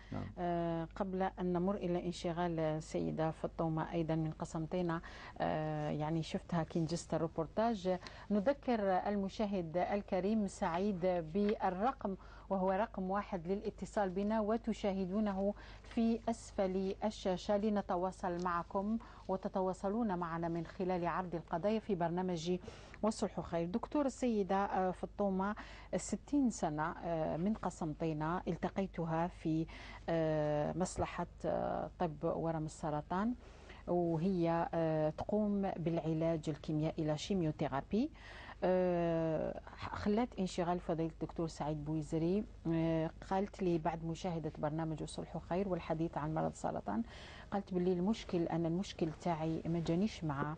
قبل أن نمر إلى انشغال سيدة فطومة أيضا من قسنطينة، يعني شفتها كي نجزت الروبورتاج، نذكر المشاهد الكريم سعيد بالرقم، وهو رقم 1 للاتصال بنا وتشاهدونه في أسفل الشاشة لنتواصل معكم وتتواصلون معنا من خلال عرض القضايا في برنامج والصلح خير. دكتور السيدة فطومة 60 سنة من قسنطينة، التقيتها في مصلحة طب ورم السرطان، وهي تقوم بالعلاج الكيميائي إلى شيميوثيرابي. خلات انشغال فضيلة الدكتور سعيد بويزري، قالت لي بعد مشاهدة برنامج الصلح خير والحديث عن مرض السرطان، قالت باللي المشكل تاعي ما جانيش مع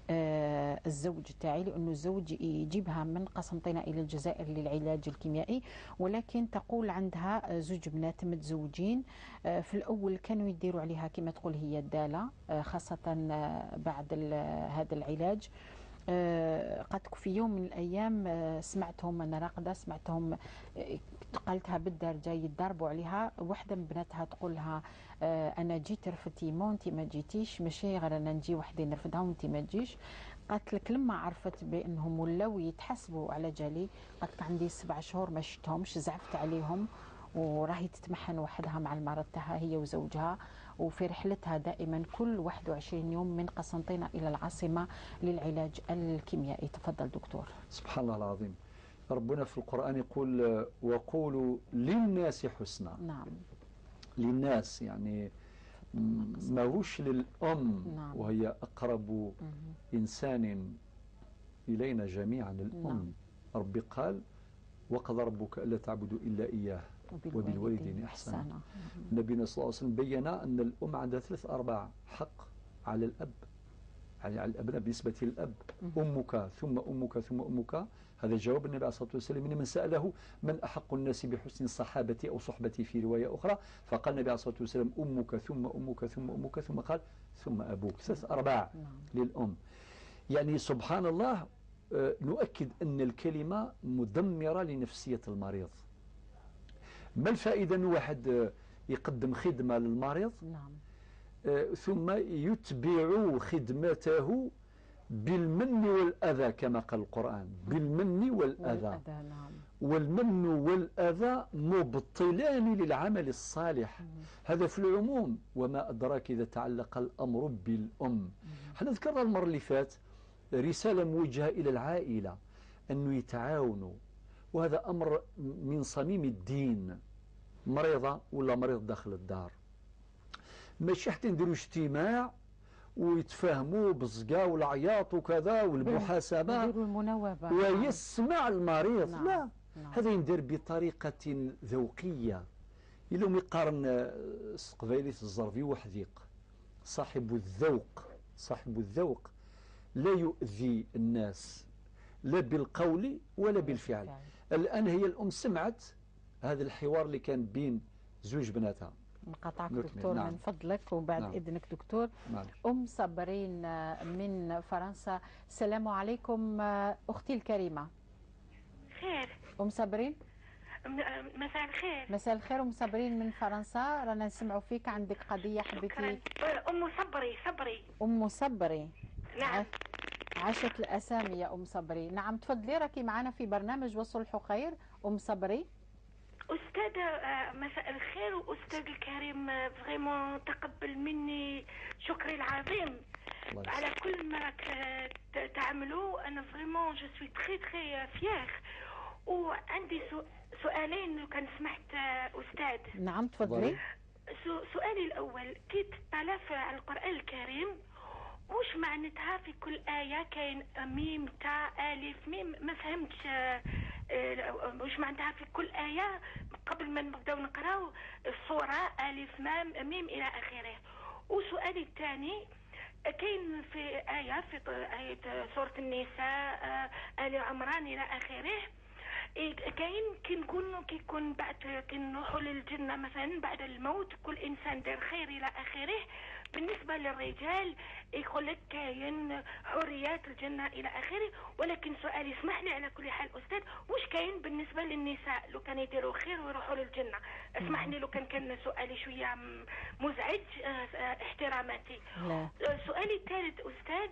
الزوج تاعي، لأنه الزوج يجيبها من قسنطينة إلى الجزائر للعلاج الكيميائي، ولكن تقول عندها زوج بنات متزوجين. في الأول كانوا يديروا عليها كما تقول هي الدالة، خاصة بعد هذا العلاج. قد في يوم من الأيام سمعتهم أنا راقدة، سمعتهم قالتها بالدرجة يتضربوا عليها. وحدة من بناتها تقول لها أنا جيت رفدتي وانت ما جيتيش، ماشي غير أنا نجي وحدي نرفدها وانت ما تجيش. قالت لك لما عرفت بأنهم ولاو يتحسبوا على جالي، قالت لك عندي 7 شهور ما شفتهمش، زعفت عليهم وراهي تتمحن وحدها مع المرض تاعها هي وزوجها، وفي رحلتها دائما كل 21 يوم من قسنطينة إلى العاصمة للعلاج الكيميائي. تفضل دكتور. سبحان الله العظيم. ربنا في القرآن يقول وقولوا للناس حسنا. نعم. للناس يعني ماهوش للأم. نعم. وهي أقرب إنسان إلينا جميعا الأم. نعم. ربي قال وقضى ربك ألا تعبدوا إلا إياه وبالوالدين إحسانا. نبينا صلى الله عليه وسلم بين أن الأم عندها 3 أرباع حق على الأب، يعني على الأبناء بالنسبة للأب. أمك ثم أمك ثم أمك، هذا جواب النبي عليه الصلاة والسلام من سأله من أحق الناس بحسن صحابتي أو صحبتي في رواية أخرى، فقال النبي عليه الصلاة والسلام أمك ثم أمك ثم أمك ثم قال ثم أبوك. 3 أرباع للأم. يعني سبحان الله. نؤكد أن الكلمة مدمرة لنفسية المريض. ما الفائدة أن واحد يقدم خدمة للمريض ثم يتبع خدمته بالمن والأذى كما قال القرآن، بالمن والأذى. والمن والأذى مبطلان للعمل الصالح. هذا في العموم. وما أدراك إذا تعلق الأمر بالأم. احنا ذكرنا المرة اللي فات رسالة موجهة إلى العائلة أنه يتعاونوا، وهذا أمر من صميم الدين. مريضة ولا مريض داخل الدار، ماشي حتى نديروا اجتماع ويتفاهموا بالزقا والعياط وكذا والمحاسبة المناوبة ويسمع المريض. نعم. لا. نعم. هذا يندير بطريقة ذوقية. يلوم يقارن قبيلة الزرفي وحديق. صاحب الذوق لا يؤذي الناس لا بالقول ولا بالفعل. الآن هي الأم سمعت هذا الحوار اللي كان بين زوج بناتها. نقاطعك دكتور. نعم. من فضلك وبعد نعم. إذنك دكتور. نعم. أم صابرين من فرنسا. السلام عليكم أختي الكريمة. خير. أم صابرين. مساء الخير. مساء الخير أم صابرين من فرنسا، رانا نسمعوا فيك، عندك قضية حبيتي. أم صبري. أم صبري. نعم. عاشت الأسامي يا أم صبري. نعم تفضلي، راكي معنا في برنامج والصلح خير. أم صبري. أستاذة مساء الخير، وأستاذ الكريم فريمون تقبل مني شكري العظيم على كل ما تعملوا. أنا فريمون جو سوي تري تري فيير. وعندي سؤالين لو كان سمحت أستاذ. نعم تفضلي. سؤالي الأول، كي تطلع على القرآن الكريم وش معناتها في كل آية كاين ميم تاء ألف ميم؟ ما فهمتش وش معناتها في كل آية قبل ما نبداو نقراو السورة ألف ميم إلى آخره. وسؤالي الثاني، كاين في آية آية سورة النساء آل عمران إلى آخره، كاين كيكون بعد كنروحوا للجنة مثلا بعد الموت كل إنسان دار خير إلى آخره. بالنسبة للرجال يقول لك كاين حريات الجنة إلى آخره. ولكن سؤالي، اسمح لي على كل حال أستاذ، وش كاين بالنسبة للنساء لو كانوا يديروا خير ويروحوا للجنة؟ اسمح لي لو كان سؤالي شوية مزعج، احتراماتي. لا. سؤالي الثالث أستاذ،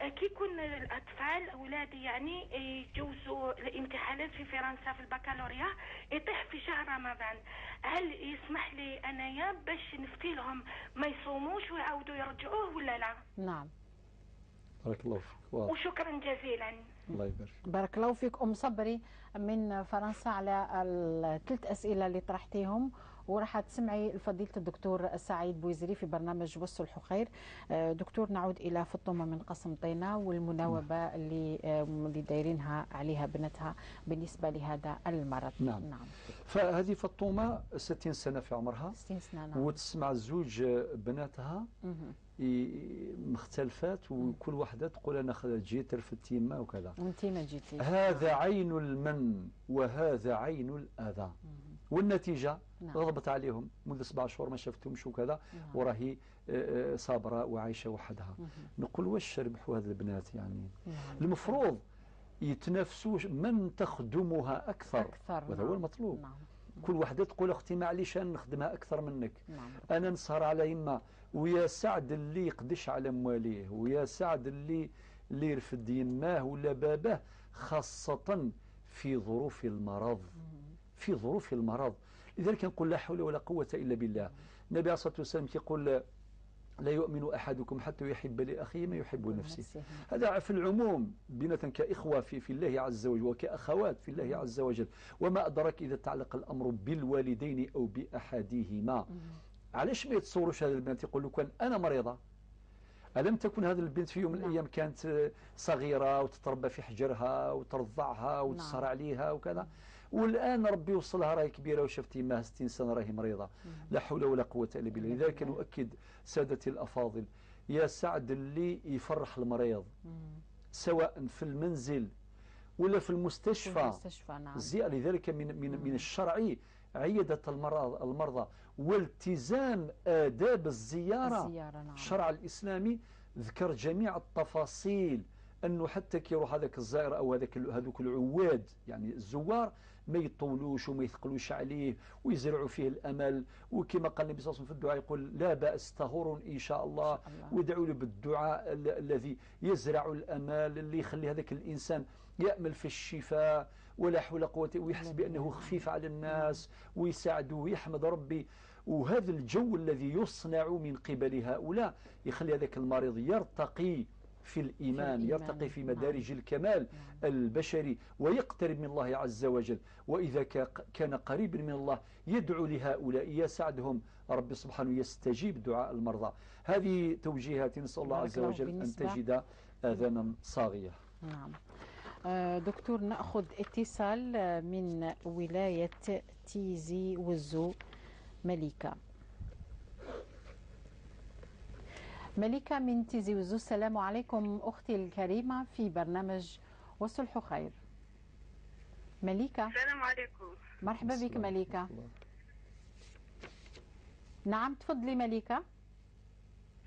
كي يكون الأطفال أولادي يعني يجوزوا الامتحانات في فرنسا في البكالوريا يطيح في شهر رمضان، هل يسمح لي أنايا باش نفتي لهم ما يصوموش ويعاودوا يرجعوه ولا لا؟ نعم. بارك الله فيك. وشكرا جزيلا. الله يبارك. بارك الله فيك أم صبري من فرنسا على ال3 أسئلة اللي طرحتيهم، وراح تسمعي فضيلة الدكتور سعيد بويزري في برنامج والصلح خير. دكتور، نعود إلى فطومة من قسنطينة والمناوبة اللي دايرينها عليها بنتها بالنسبة لهذا المرض. نعم. فهذه فطومة 60 سنة في عمرها. 60 سنة. نعم. وتسمع زوج بناتها مختلفات وكل واحدة تقول أنا جيت رفدت يما وكذا. وانت ما جيتي. هذا عين المن وهذا عين الأذى. والنتيجة غضبت عليهم منذ 7 شهور ما شفتهمش وكذا، وراهي صابرة وعايشة وحدها. نقول واش ربحوا هذه البنات يعني؟ المفروض يتنافسوا من تخدمها أكثر، وهذا هو المطلوب. كل وحدة تقول أختي معليش أنا نخدمها أكثر منك، أنا نسهر على يما، ويا سعد اللي يقدش على مواليه، ويا سعد اللي يرفد يماه ولا باباه، خاصة في ظروف المرض. في ظروف المرض. لذلك نقول لا حول ولا قوة إلا بالله. النبي عليه الصلاة والسلام يقول لا يؤمن أحدكم حتى يحب لأخيه ما يحب لنفسه. هذا في العموم بينة كإخوة في الله عز وجل وكأخوات في الله عز وجل. وما أدرك إذا تعلق الأمر بالوالدين أو بأحدهما. علاش ما يتصوروش هذا البنات يقول له كان أنا مريضة، ألم تكن هذه البنت في يوم من الأيام كانت صغيرة وتتربى في حجرها وترضعها وتسهر عليها وكذا، والآن ربي وصلها راهي كبيرة وشفتي ما 60 سنة راهي مريضة. لا حول ولا قوة إلا بالله. لذلك نؤكد سادتي الأفاضل، يا سعد اللي يفرح المريض سواء في المنزل ولا في المستشفى. نعم. لذلك من الشرعي عيادة المرضى والتزام آداب الزيارة. نعم. الشرع الإسلامي ذكر جميع التفاصيل، أنه حتى كي يروح هذاك الزائر أو هذوك العواد يعني الزوار ما يطولوش وما يثقلوش عليه ويزرعوا فيه الأمل. وكما قال النبي صلى الله عليه وسلم في الدعاء يقول لا بأس طهور إن شاء الله، ويدعوا له بالدعاء الذي يزرع الأمل، اللي يخلي هذاك الإنسان يأمل في الشفاء ولا حول ولا قوة، ويحس بأنه خفيف على الناس ويساعده ويحمد ربي. وهذا الجو الذي يصنع من قبل هؤلاء يخلي هذاك المريض يرتقي في الإيمان، يرتقي في مدارج الكمال البشري ويقترب من الله عز وجل. وإذا كان قريبا من الله يدعو لهؤلاء يساعدهم ربي سبحانه يستجيب دعاء المرضى. هذه توجيهات نسأل الله عز وجل أن تجد آذانا صاغية. نعم. دكتور نأخذ اتصال من ولاية تيزي وزو. مليكة من تيزي وزو، السلام عليكم أختي الكريمة في برنامج والصلح خير. مليكة. السلام عليكم. مرحبا بك مليكة. نعم تفضلي مليكة.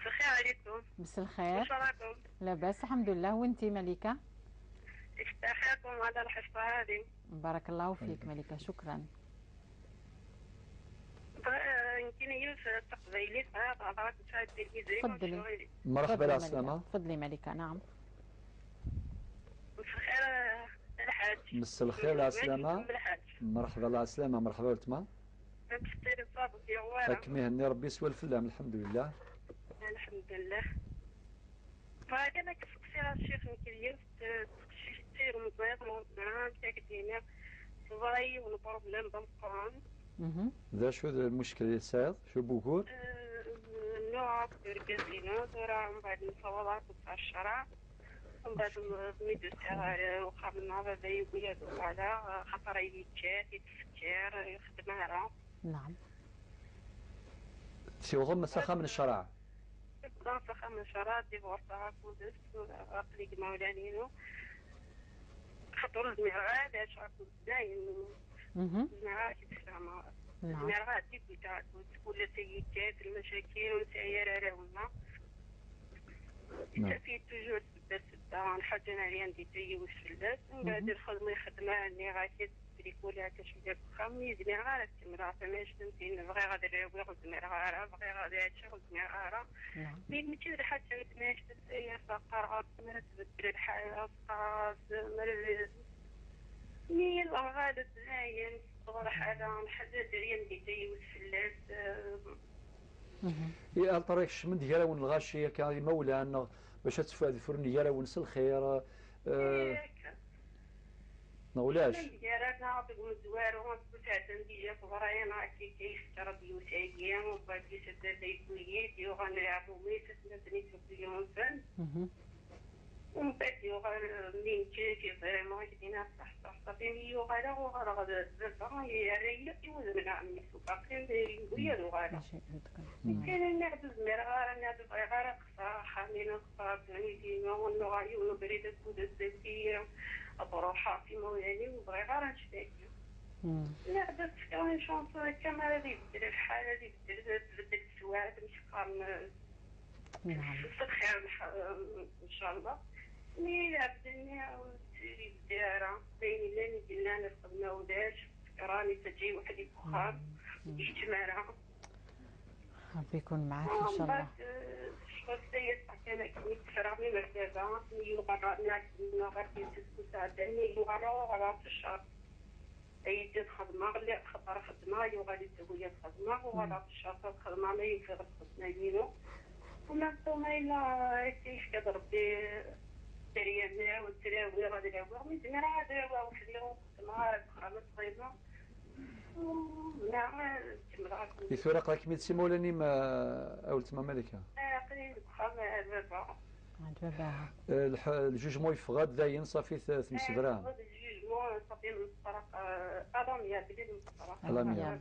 الخير عليكم. بس الخير. كيف راكم؟ لاباس الحمد لله. وانتي مليكة؟ استحياكم على الحصة هذه. بارك الله فيك مليكة، شكرا. يمكن يوسف تقبيلي فهذا تساعد تفضلي. مرحبا على السلامة. تفضلي مليكة. نعم. مساء الخير الحاج. مساء الخير على السلامة. مرحبا على السلامة. مرحبا ولتما. حكمي هني ربي يسوى الفلام الحمد لله. الحمد لله. فأنا كسكسي الشيخ نكريف تشير مزيد معاه تاكدينا صغير ونبروبلم بالقرآن. ذا شو المشكلة اللي صاير؟ شو بوكور؟ نوع كركزينا ترى من بعد المصوبات بتاع الشرع من بعد ميدو ساعة وقابلنا هذا يقول على خطر يتفكر يخدمها راه. نعم. سيوضم مساخة من الشرع. مساخة من الشرع ديفورسات ودس وعقلي مولانينو خطر المعاد أشعر دايم. المعاد يتسامى. المعاد يبدأ تقول سيدات المشاكل ونسير راونا. في توجور بس الحاجة أنا عندي تيوش في الناس من بعد الخدمة خدمة أني غادي تريكولي هكا شوية بخامي زمير غارة تمرا فماش نمتين بغي غادي نراوي غد زمير غارة بغي غادي هادشي غد زمير غارة مين متي الحاجة ماش تسير فقرعة مرة تبدل الحياة فقاس مرة مين غادي تزاين صغر حالة حاجة دريان دي تيوش في الناس. يا الطريق الشمن ديالها الغاشيه كان مولانا باش تفاد الفرن ديالها ونس الخير ما ولاش ديالك نعطيك مزوار وتعتم ديالك غراينا كيف تربي وتايام وبعد يسد لي كليات وغنلعبوا ميت نتني في اليوم فن ومن بعد يغال منين جاتي فريمون كدينا صح فين يغالا وغالا زعما هي ريا يوزن عمي باقي ويا الغالا كاين نعبد مرغا نعبد غير قصا خامين قصا يعني ديما ونغاي ونبريد كود الزكيه بروحها في موالي وبغي غير نشتاكي نعبد كان شونس كما غادي يبدل الحال غادي تبدل السواعد مش قام خير ان شاء الله مي عبدني وتجي الدارة بين لاني قلنا نخدمنا وداش راني تجي وحدي بخار اجتماعها ربي يكون معاك ان شاء الله. شغل سيطع كان كني تفرغني مرتبة يغرى نعكسنا غادي تساعدني يغرى في الشهر أيدي الخدمة اللي خطر خدمة يغادي تسوي الخدمة وغرى في الشهر الخدمة ما ينفغ الخدمة دينو وما نتوما إلا كيف كضربي تريانا والتراوي غادي نعاود ميزنا عاد واحد اليوم خدمة خرامة صغيرة نعم تمرات في ثورة كمية سيمولاني ما أولت ما ملكها قليل بخامة الربع عند باباها الجوجمون يفغاد داين صافي ثمس دراهم الجوجمون صافي من الطرق ألميا بلي من الطرق ألميا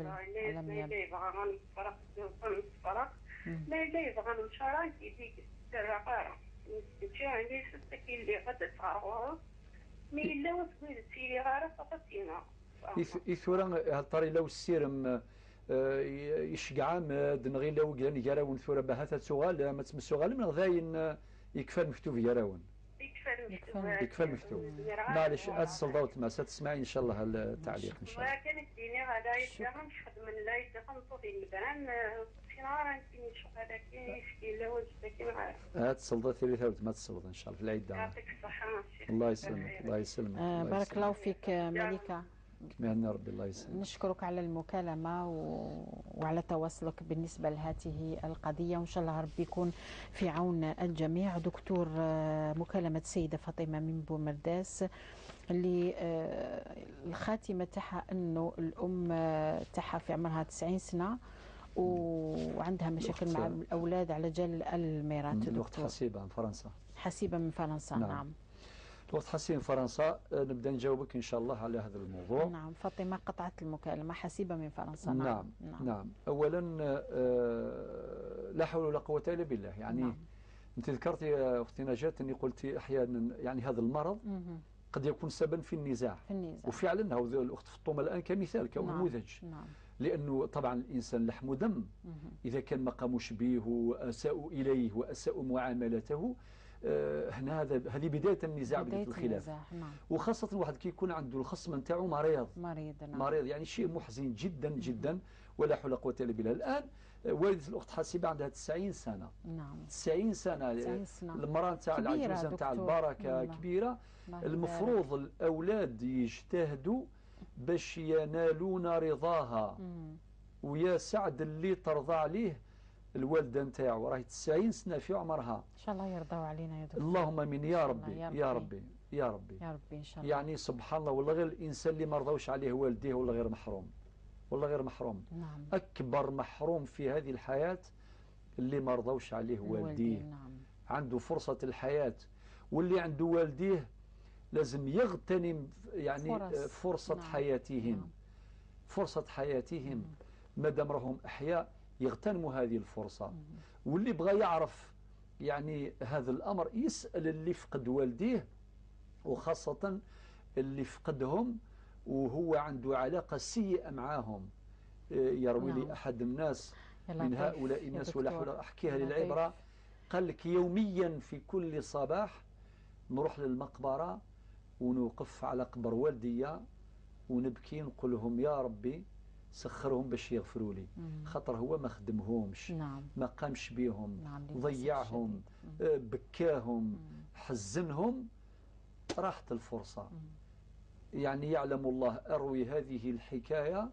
ما إلا يبغى نمشي يديك الرقارة يعني ستة اللي غدا تعرض مي إلا وتقول سيري غارة فقطينا إثورا هالطري لو السيرم يشقع ماد نغي لو قلنا يراون ثورة بهاثة سوغال ما تسمى سوغال من غذاين يكفى المكتوب يراون يكفى المكتوب معلش أتصل ما ستسمعي إن شاء الله التعليق إن شاء الله. كانت الدنيا غدا يتدخل مش خدم لا يتدخل طوفي البنان في نهار نكين شغالة كيف إلا وجدك معاه. أتصل ثلاثة ما اتصل إن شاء الله في العيد. يعطيك الصحة. الله يسلمك الله يسلمك. بارك الله فيك مليكة. كما ربي الله يسلمك. نشكرك على المكالمة وعلى تواصلك بالنسبة لهذه القضية وإن شاء الله ربي يكون في عون الجميع. دكتور مكالمة السيدة فاطمة من بومرداس اللي الخاتمة تاعها أنه الأم تاعها في عمرها 90 سنة وعندها مشاكل مع الأولاد على جال الميراث. الوقت حسيبة من فرنسا. حسيبة من فرنسا نعم. الوقت حسيبة من فرنسا نبدأ نجاوبك إن شاء الله على هذا الموضوع. نعم فاطمة قطعت المكالمة. حسيبة من فرنسا. نعم. أولا لا حول ولا قوة إلا بالله يعني أنت ذكرت يا أختي نجاة أني قلت أحيانا يعني هذا المرض قد يكون سببا في النزاع. وفعلا هو الأخت فطومة الآن كمثال كنموذج. لأنه طبعا الإنسان لحم ودم إذا كان ما قاموش به وأساءوا إليه وأساءوا معاملته هنا هذه بداية النزاع بداية الخلاف. وخاصة واحد كيكون عنده الخصم نتاعو مريض يعني شيء محزن جدا جدا ولا حول ولا قوة إلا بالله. الآن والدة الأخت حسيبة عندها 90 سنة. 90 سنة المرأة نتاع العجوزة نتاع البركة كبيرة. المفروض الأولاد يجتهدوا باش ينالون رضاها ويا سعد اللي ترضى عليه الوالدة نتاعو راهي 90 سنة في عمرها. إن شاء الله يرضوا علينا يا دكتور. اللهم امين يا ربي يا ربي يا ربي يا ربي إن شاء الله. يعني سبحان الله والله غير الإنسان اللي ما رضوش عليه والديه والله غير محروم والله غير محروم. نعم. أكبر محروم في هذه الحياة اللي ما رضوش عليه والديه. نعم. عنده فرصة الحياة واللي عنده والديه لازم يغتنم يعني فرصة حياتهم. فرصة حياتهم مادام راهم أحياء يغتنموا هذه الفرصة. واللي بغى يعرف يعني هذا الأمر يسأل اللي فقد والديه وخاصة اللي فقدهم وهو عنده علاقة سيئة معاهم. يروي لي أحد الناس من هؤلاء الناس ولا حول أحكيها للعبرة قال لك يوميا في كل صباح نروح للمقبرة ونوقف على قبر والديا ونبكي نقول لهم يا ربي سخرهم باش يغفروا لي خاطر هو ما خدمهمش. ما قامش بيهم. ضيعهم بكاهم حزنهم راحت الفرصة. يعني يعلم الله أروي هذه الحكاية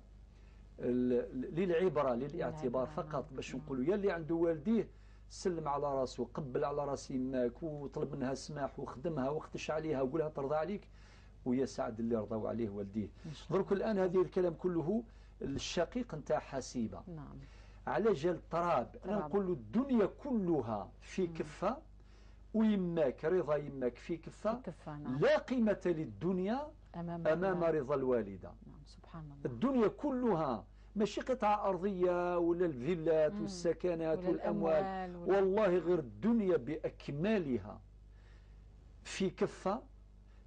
للعبرة للاعتبار فقط باش نقولوا يا اللي عنده والديه سلم على راسه وقبل على راس يماك وطلب منها سماح وخدمها واختش عليها وقولها ترضى عليك ويا سعد اللي رضوا عليه والديه. درك الآن هذه الكلام كله الشقيق نتاع حسيبة. على جال التراب أنا نقول الدنيا كلها في كفة ويماك رضا يماك في كفة نعم. لا قيمة للدنيا أمام رضا الوالدة. نعم سبحان الله. الدنيا كلها ماشي قطعة أرضية ولا الفيلات والسكنات والأموال، والله غير الدنيا بأكملها في كفة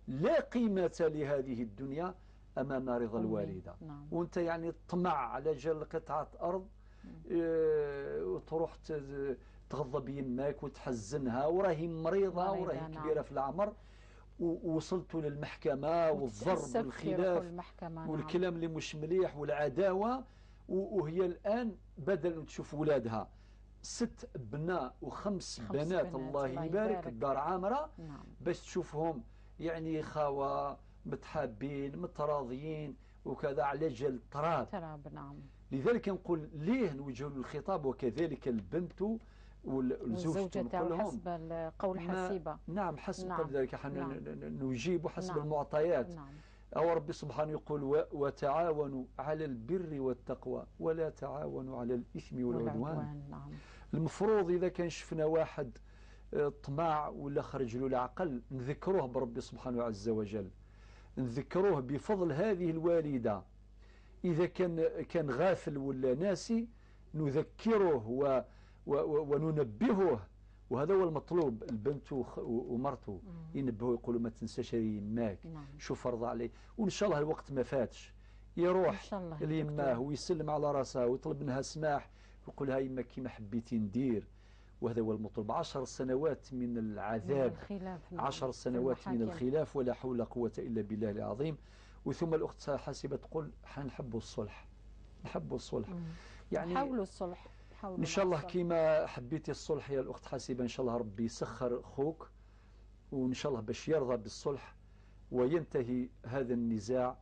لا قيمة لهذه الدنيا أمام رضا الوالدة. نعم. وانت يعني طمع على جل قطعة أرض وتروح تغضب بيماك وتحزنها وراهي مريضة وراهي كبيرة نعم. في العمر، ووصلتوا للمحكمة والضرب والخلاف والكلام اللي مش مليح والعداوة، وهي الآن بدل أن تشوف ولادها 6 أبناء و5 بنات الله يبارك الدار عامرة. نعم. باش تشوفهم يعني خاوة متحابين متراضيين وكذا على جل تراب. نعم. لذلك نقول ليه نوجه الخطاب وكذلك البنت والزوجة حسب القول حسيبة. نعم حسب نعم. ذلك نجيب حسب نعم. المعطيات. نعم. أو ربي سبحانه يقول وتعاونوا على البر والتقوى ولا تعاونوا على الإثم والعدوان. نعم. المفروض إذا كان شفنا واحد طماع ولا خرج له العقل نذكروه بربي سبحانه عز وجل، نذكروه بفضل هذه الوالدة. إذا كان غافل ولا ناسي نذكره وننبهه، وهذا هو المطلوب. البنت ومرته ينبهوا يقولوا ما تنساش يماك. نعم. شوف فرض عليه، وإن شاء الله الوقت ما فاتش يروح ليماه ويسلم على راسها ويطلب منها سماح ويقول لها يما كيما حبيتي ندير، وهذا هو المطلوب. 10 سنوات من العذاب، 10 سنوات من الخلاف، ولا حول ولا قوة إلا بالله العظيم. وثم الأخت حاسبة تقول حنحبوا الصلح، نحبوا الصلح، يعني حاولوا الصلح، إن شاء الله كيما حبيتي الصلح يا الأخت حاسبة، إن شاء الله ربي يسخر أخوك وإن شاء الله باش يرضى بالصلح وينتهي هذا النزاع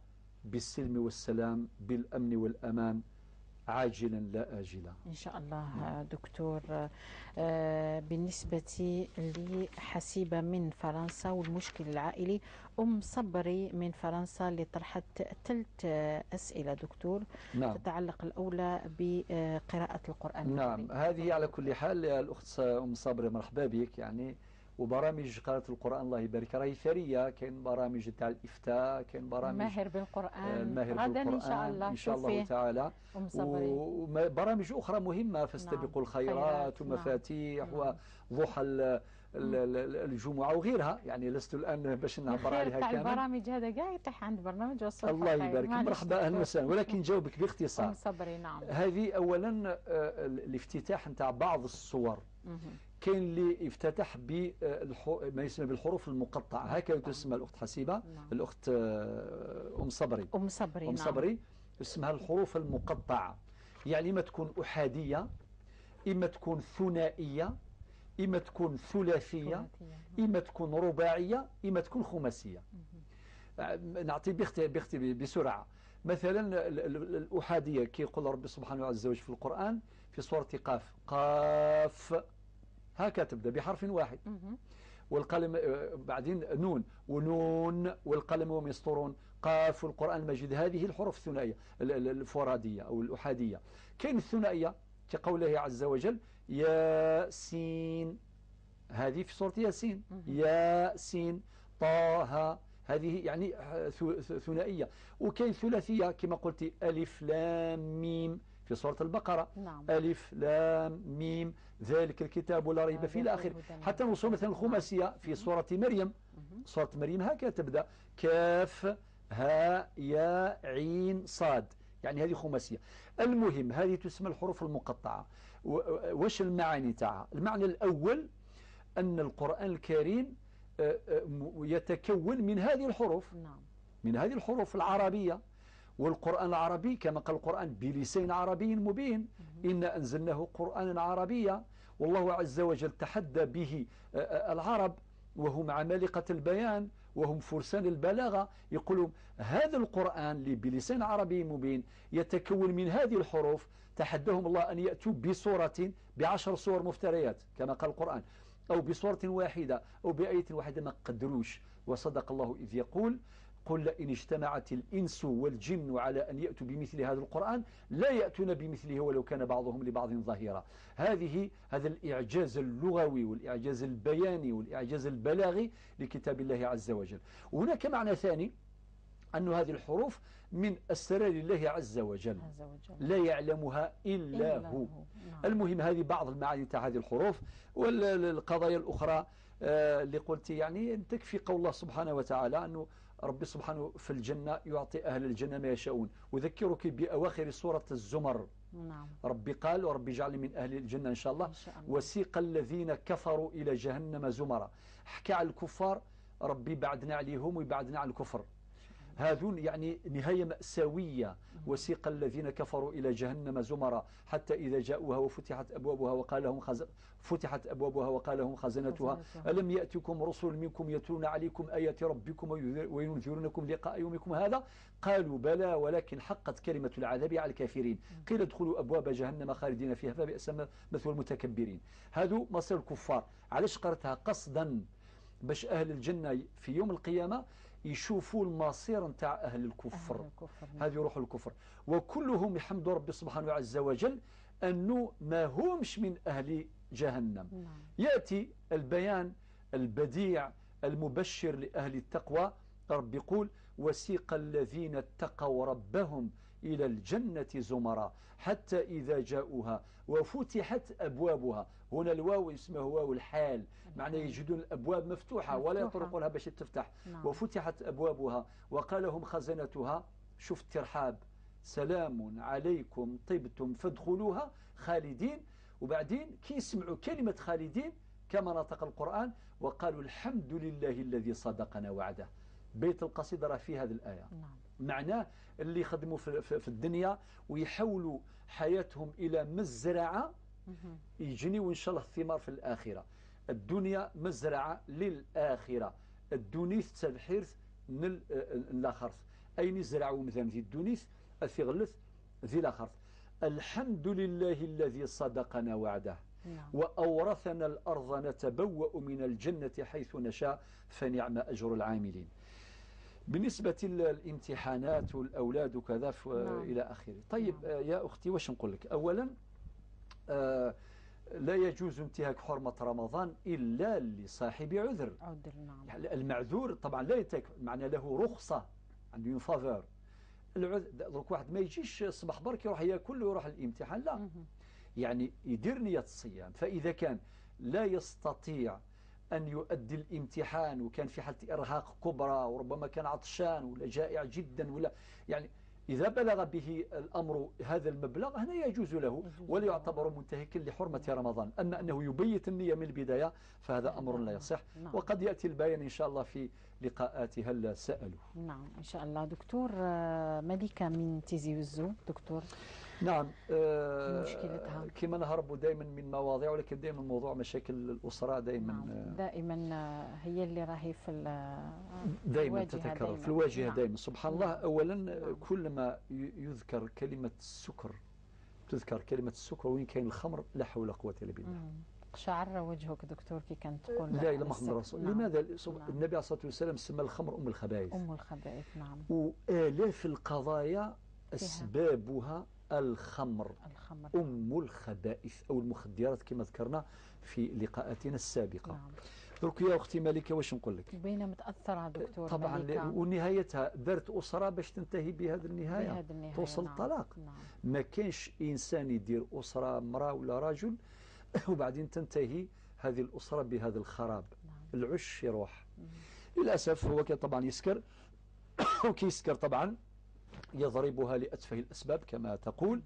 بالسلم والسلام بالأمن والأمان عاجلا لا آجلا إن شاء الله. دكتور، بالنسبة لحسيبة من فرنسا والمشكل العائلي، صبري من فرنسا اللي طرحت 3 أسئلة دكتور. نعم. تتعلق الأولى بقراءة القرآن. نعم. هذه على كل حال الأخت صبري مرحبا بك. يعني وبرامج قراءة القرآن الله يبارك راهي ثرية، كاين برامج تاع الإفتاء، كاين برامج ماهر بالقرآن غدا إن شاء الله تعالى، وبرامج أخرى مهمة فاستبقوا الخيرات ومفاتيح وضحى الجمعة وغيرها. يعني لست الآن باش نعبر عليها كامل. البرامج هذا كاع يطيح عند برنامج والصبح. الله يبارك. مرحبا أهلا وسهلا، ولكن جاوبك باختصار. صبري. نعم. هذه أولا الافتتاح نتاع بعض الصور. كاين اللي افتتح ما يسمى بالحروف المقطعة، هكذا تسمى الأخت حسيبة. نعم. الأخت صبري اسمها الحروف المقطعة. يعني إما تكون أحادية، إما تكون ثنائية، إما تكون ثلاثية، إما تكون رباعية، إما تكون خماسية. نعطي بسرعة. مثلا الأحادية كي يقول ربي سبحانه عز وجل في القرآن في سورة قاف هكذا تبدأ بحرف واحد. والقلم بعدين نون ونون والقلم وهم يسطرون قاف والقرآن المجيد. هذه الحروف الثنائية الفرادية أو الأحادية. كاين الثنائية كقوله عز وجل ياسين، هذه في سورة ياسين. ياسين طه، هذه يعني ثنائية. وكاين ثلاثية كما قلت ألف لام ميم في سورة البقرة. نعم. ألف لام ميم ذلك الكتاب لا ريب فيه إلى آخره. حتى نوصل مثلا الخماسية في سورة مريم. سورة مريم هكذا تبدأ كاف ها يا عين صاد، يعني هذه خماسية. المهم هذه تسمى الحروف المقطعة. واش المعاني تاعها؟ المعنى الأول أن القرآن الكريم يتكون من هذه الحروف. نعم. من هذه الحروف العربية. والقرآن العربي كما قال القرآن بلسان عربي مبين. إنا أنزلناه قرآنا عربيا، والله عز وجل تحدى به العرب وهم عمالقة البيان وهم فرسان البلاغة. يقولون هذا القرآن اللي بلسان عربي مبين يتكون من هذه الحروف، تحدهم الله أن يأتوا بصورة ب10 صور مفتريات كما قال القرآن، أو بصورة واحدة أو بآية واحدة، ما قدروش. وصدق الله إذ يقول قل لئن اجتمعت الإنس والجن على أن يأتوا بمثل هذا القرآن لا يأتون بمثله ولو كان بعضهم لبعض ظهيرا. هذا الإعجاز اللغوي والإعجاز البياني والإعجاز البلاغي لكتاب الله عز وجل. وهناك معنى ثاني أن هذه الحروف من أسرار الله عز وجل لا يعلمها إلا هو. المهم هذه بعض المعاني تاع هذه الحروف. والقضايا الأخرى اللي قلت يعني تكفي قول الله سبحانه وتعالى أنه ربي سبحانه في الجنة يعطي أهل الجنة ما يشاءون. وذكرك بأواخر سورة الزمر. نعم. ربي قال وربي جعلني من أهل الجنة إن شاء الله. وسيق الذين كفروا إلى جهنم زمرا. حكى على الكفار ربي بعدنا عليهم ويبعدنا على الكفر. هذون يعني نهاية مأساوية. وسيق الذين كفروا إلى جهنم زمرا حتى إذا جاءوها وفتحت أبوابها وقال لهم خزنتها ألم يأتكم رسل منكم يتلون عليكم آيات ربكم وينذرونكم لقاء يومكم هذا قالوا بلى ولكن حقت كلمة العذاب على الكافرين قيل ادخلوا أبواب جهنم خالدين فيها فبئس مثوى المتكبرين. هذو مصير الكفار. علاش قرتها قصدا باش أهل الجنة في يوم القيامة يشوفوا المصير نتاع أهل الكفر. هذه روح الكفر. وكلهم يحمدوا ربي سبحانه عز وجل أنه ما همش من أهل جهنم. يأتي البيان البديع المبشر لأهل التقوى. رب يقول وسيق الذين اتقوا ربهم إلى الجنة زمرا حتى إذا جاءوها وفتحت أبوابها. هنا الواو اسمه واو الحال معنى يجدون الأبواب مفتوحة ولا يطرقوا لها باش تفتح. وفتحت أبوابها وقال لهم خزنتها شوف الترحاب سلام عليكم طبتم فادخلوها خالدين. وبعدين كي يسمعوا كلمة خالدين كما نطق القرآن وقالوا الحمد لله الذي صدقنا وعده. بيت القصيدة راه في هذه الآية. معناه اللي يخدموا في الدنيا ويحولوا حياتهم إلى مزرعة يجنيوا إن شاء الله الثمار في الآخرة. الدنيا مزرعة للآخرة. الدنيث تبحيرث الآخرث أي نزرعوا مثلا في الدنيث الثغلث ذي الآخرث. الحمد لله الذي صدقنا وعده وأورثنا الأرض نتبوأ من الجنة حيث نشاء فنعم أجر العاملين. بالنسبة للامتحانات والأولاد وكذا إلى آخره. طيب يا أختي واش نقول لك؟ أولا لا يجوز انتهاك حرمة رمضان إلا لصاحب عذر. يعني المعذور طبعا لا معنى له رخصة عنده ينفافور. العذر واحد ما يجيش الصباح برك يروح ياكل ويروح الامتحان لا. يعني يدير نية الصيام. فإذا كان لا يستطيع أن يؤدي الامتحان وكان في حالة إرهاق كبرى وربما كان عطشان ولا جائع جدا ولا يعني إذا بلغ به الأمر هذا المبلغ هنا يجوز له ولا يعتبر منتهكا لحرمة رمضان. أما أنه يبيت النية من البداية فهذا أمر لا يصح. وقد يأتي البيان إن شاء الله في لقاءات هل سألوا. نعم إن شاء الله. دكتور ملكة من تيزي وزو دكتور. نعم مشكلتها كما نهرب دائما من مواضيع ولكن دائما موضوع مشاكل الأسرة دائما دائما هي اللي راهي في دائما تتكرر في الواجهة دائما. سبحان الله. أولا كلما يذكر كلمة السكر تذكر كلمة السكر وين كاين الخمر لا حول ولا قوة إلا بالله. شعر وجهك دكتور كي كانت تقول لا إله إلا محمد رسول الله. لماذا النبي عليه الصلاة والسلام سمى الخمر أم الخبائث. أم الخبائث نعم. وآلاف القضايا أسبابها الخمر أم الخبائث أو المخدرات كما ذكرنا في لقاءاتنا السابقة. درك يا أختي مالكة واش نقول لك؟ بين متأثرة دكتور طبعا مالكة. ونهايتها دارت أسرة باش تنتهي بهذه النهاية توصل الطلاق. ما كانش إنسان يدير أسرة امرأة ولا رجل وبعدين تنتهي هذه الأسرة بهذا الخراب. العش يروح للأسف. هو طبعا يسكر وكي يسكر طبعا يضربها لأتفه الأسباب كما تقول.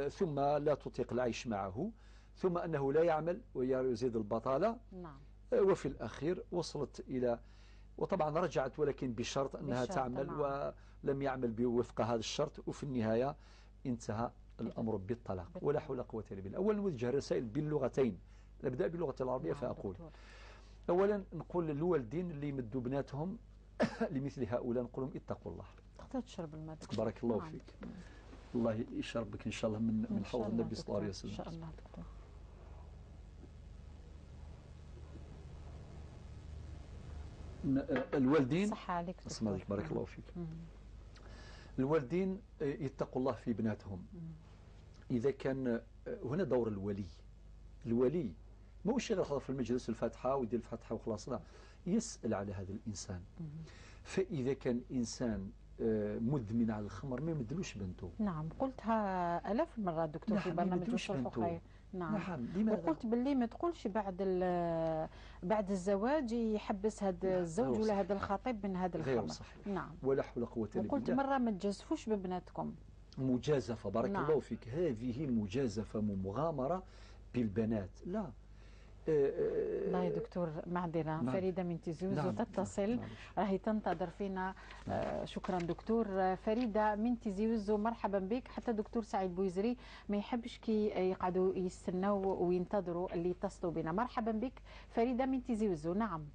ثم لا تطيق العيش معه ثم أنه لا يعمل ويزيد البطالة. وفي الأخير وصلت إلى وطبعا رجعت ولكن بشرط أنها تعمل ولم يعمل بوفق هذا الشرط وفي النهاية انتهى الأمر بالطلاق ولا حول ولا قوة إلا بالله. أولا نوجه رسائل باللغتين. نبدأ باللغة العربية فأقول أولا نقول للوالدين اللي يمدوا بناتهم لمثل هؤلاء نقول لهم اتقوا الله. تقدر تشرب الماء. بارك الله فيك. الله يشربك إن شاء الله من حوض النبي صلى الله عليه وسلم. إن شاء الله دكتور. الوالدين صح عليك اسمع دكتور. بارك الله فيك. الوالدين يتقوا الله في بناتهم. إذا كان هنا دور الولي مش غير في المجلس الفاتحة ويدير الفاتحة وخلاص، لا، يسأل على هذا الإنسان. فإذا كان إنسان مدمن على الخمر ما يمدلوش بنته. نعم، قلتها آلاف المرات دكتور في برنامج الصلح وخير. نعم، وقلت باللي ما تقولش بعد الزواج يحبس هذا الزوج ولا هذا الخطيب من هذا الخمر. غير صحيح. نعم، ولا حول ولا قوة إلا بالله. وقلت مرة ما تجازفوش ببناتكم. مجازفة بارك نعم. الله فيك، هذه مجازفة مغامرة بالبنات، لا. الله يا دكتور معذرة. نعم. فريدة من تيزوزو نعم. تتصل، نعم. راهي تنتظر فينا. شكرا دكتور. فريدة من تيزوزو مرحبا بك. حتى دكتور سعيد بويزري ما يحبش كي يقعدوا يستنوا وينتظروا اللي يتصلوا بنا. مرحبا بك فريدة من تيزوزو. نعم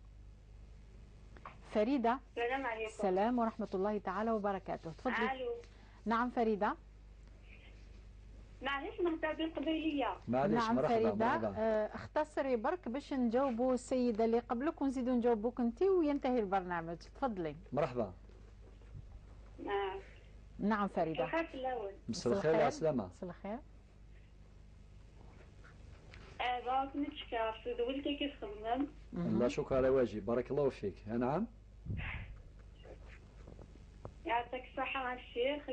فريدة. السلام عليكم. السلام ورحمة الله تعالى وبركاته. تفضلي. الو. نعم فريدة. معليش نهضر بالقبيليه. معليش. نعم مرحبا فريدة. مرحبا. اختصري برك باش نجاوبوا السيدة اللي قبلك ونزيدوا نجاوبوك انت وينتهي البرنامج. تفضلي. مرحبا. نعم فريدة. الخير في الاول. مساء الخير يا سلامة. مساء الخير. بارك نتشكر في دولتي كيف خدمت. الله شكرا على واجب، بارك الله فيك. نعم. يعطيك الصحة مع الشيخ.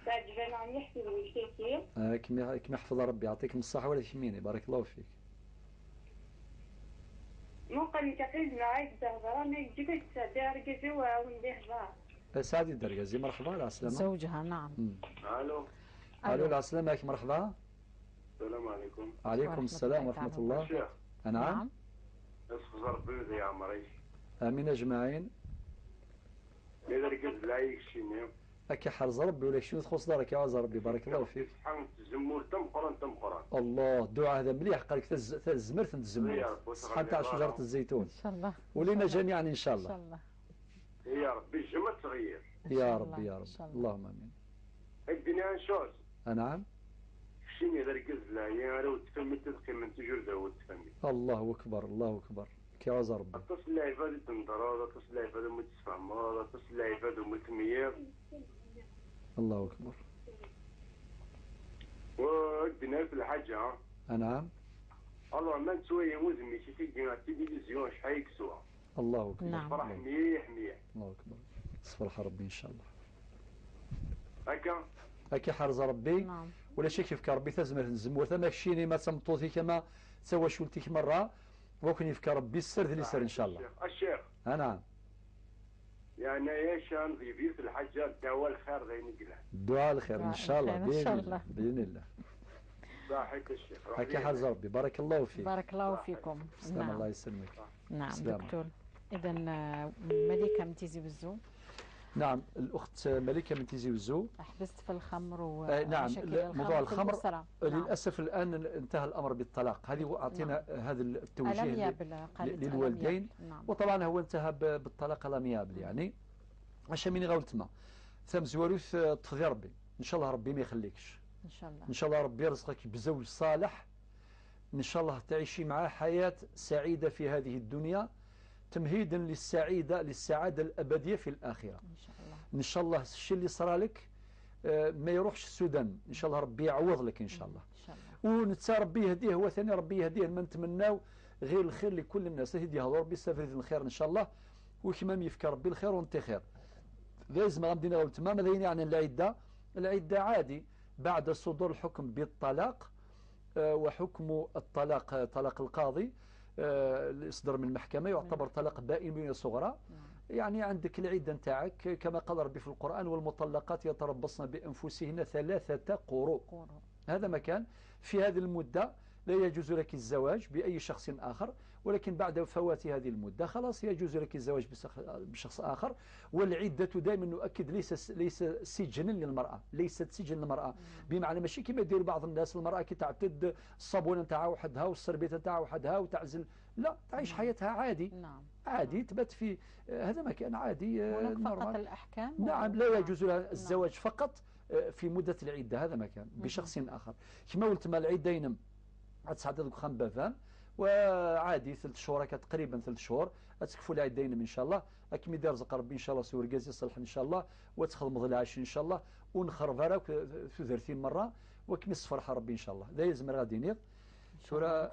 تعجبنا عم يحكي دولتي. كما يحفظ ربي، يعطيكم الصحة ولا تهميني، بارك الله فيك. ممكن نتقيد معاك الزهرة ما يجيك تدار كذا ونديه هزار. سعدي الدرقازي. مرحبا على السلامة. زوجها. نعم. الو. الو على السلامة. مرحبا. السلام عليكم. عليكم السلام ورحمة الله. الشيخ. نعم. اصفر ربي يا عمري. امين اجمعين. اذا ركز لايك شيني. أكي حرز ربي ولا شنو تخص دارك يا عز ربي، بارك الله فيك. شحال تزمور تم قران. الله الدعاء هذا مليح، قال لك تزمرت الزمور صحة تاع شجرة الزيتون. ان شاء الله. ولينا جميعا ان شاء الله. ان شاء الله. يا ربي الجمع تغير. يا ربي يا رب. اللهم امين. الدنيا نشوز. نعم. شيني اذا ركز لا يا لو تفهمي تدخل من تجور داود تفهمي. الله اكبر الله اكبر. كي عز ربي. اتصل لا يفاد تنظر، اتصل لا يفاد متفهم، اتصل لا يفاد متمير. الله أكبر. والدنيا في الحاجة. نعم. الله ما نسوي مزمي شي في تلفزيون شحال يكسوها. الله أكبر. نعم. فرح مليح. الله أكبر. صفرح ربي إن شاء الله. هكا. هكا حرز ربي. نعم. ولا شي كيف ربي تزمر الزمور ثما كشيني ما تمطوثي كما تسوى شولتيك مرة وكن يفكر ربي السر اللي يسر إن شاء الله. الشيخ. نعم. يعني ايش نضيفي في الحاجة الدعوة الخير ذي نقله. الدعاء الخير إن شاء الله بإذن الله. بإذن الله. صحيح الشيخ. هكا حرز ربي، بارك الله فيك. بارك الله فيكم. نعم. الله يسلمك. نعم سلام. دكتور. إذا ملكة من تيزي وزو. نعم الأخت ملكة من تيزي وزو. حبست في الخمر نعم موضوع الخمر نعم. للأسف الآن انتهى الأمر بالطلاق. هذه أعطينا هذا التوجيه للوالدين. نعم. وطبعا هو انتهى بالطلاق الأميابل يعني عشان مين غاولت ما ثم زواروث تفضي ربي إن شاء الله ربي ما يخليكش إن شاء الله. إن شاء الله ربي يرزقك بزوج صالح إن شاء الله تعيشي معاه حياة سعيدة في هذه الدنيا تمهيدا للسعادة الأبدية في الآخرة. إن شاء الله. إن شاء الله الشيء اللي صار لك ما يروحش السودان إن شاء الله ربي يعوض لك إن شاء الله. إن شاء الله. ونتسى ربي يهديه هو ثاني ربي يهديه ما نتمناو غير الخير لكل الناس يهديها ربي يستفيد من الخير إن شاء الله وكما يفكر ربي الخير وانت خير. لازم غادينا غير تمام هذا يعني العدة عادي بعد صدور الحكم بالطلاق وحكم الطلاق طلاق القاضي الإصدار من المحكمة يعتبر طلاق بائن من الصغرى. يعني عندك العدة نتاعك كما قال ربي في القرآن والمطلقات يتربصن بأنفسهن 3 قروء. هذا مكان في هذه المدة لا يجوز لك الزواج بأي شخص آخر ولكن بعد فوات هذه المدة خلاص يجوز لك الزواج بشخص آخر. والعدة دائما نؤكد ليس سجنا للمرأة ليست سجن للمرأة بمعنى ماشي كما يدير بعض الناس المرأة كي تعتد الصابونة نتاعها وحدها والسربية نتاعها وحدها وتعزل لا تعيش حياتها عادي. نعم. عادي تبات في هذا مكان عادي فقط الأحكام. نعم لا يجوز لها الزواج فقط في مدة العدة هذا مكان بشخص آخر كما قلت ما العدة ينم عتسعد لك خم بافان وعادي 3 شهور تقريبا 3 شهور تكفوا لها دايما ان شاء الله اكيد يدير رزق ربي ان شاء الله سور كازي صلح ان شاء الله وتخدم ضل عايش ان شاء الله ونخربها لك 30 مره وكم فرحه ربي ان شاء الله دا يزمر غادي نيض دكتورة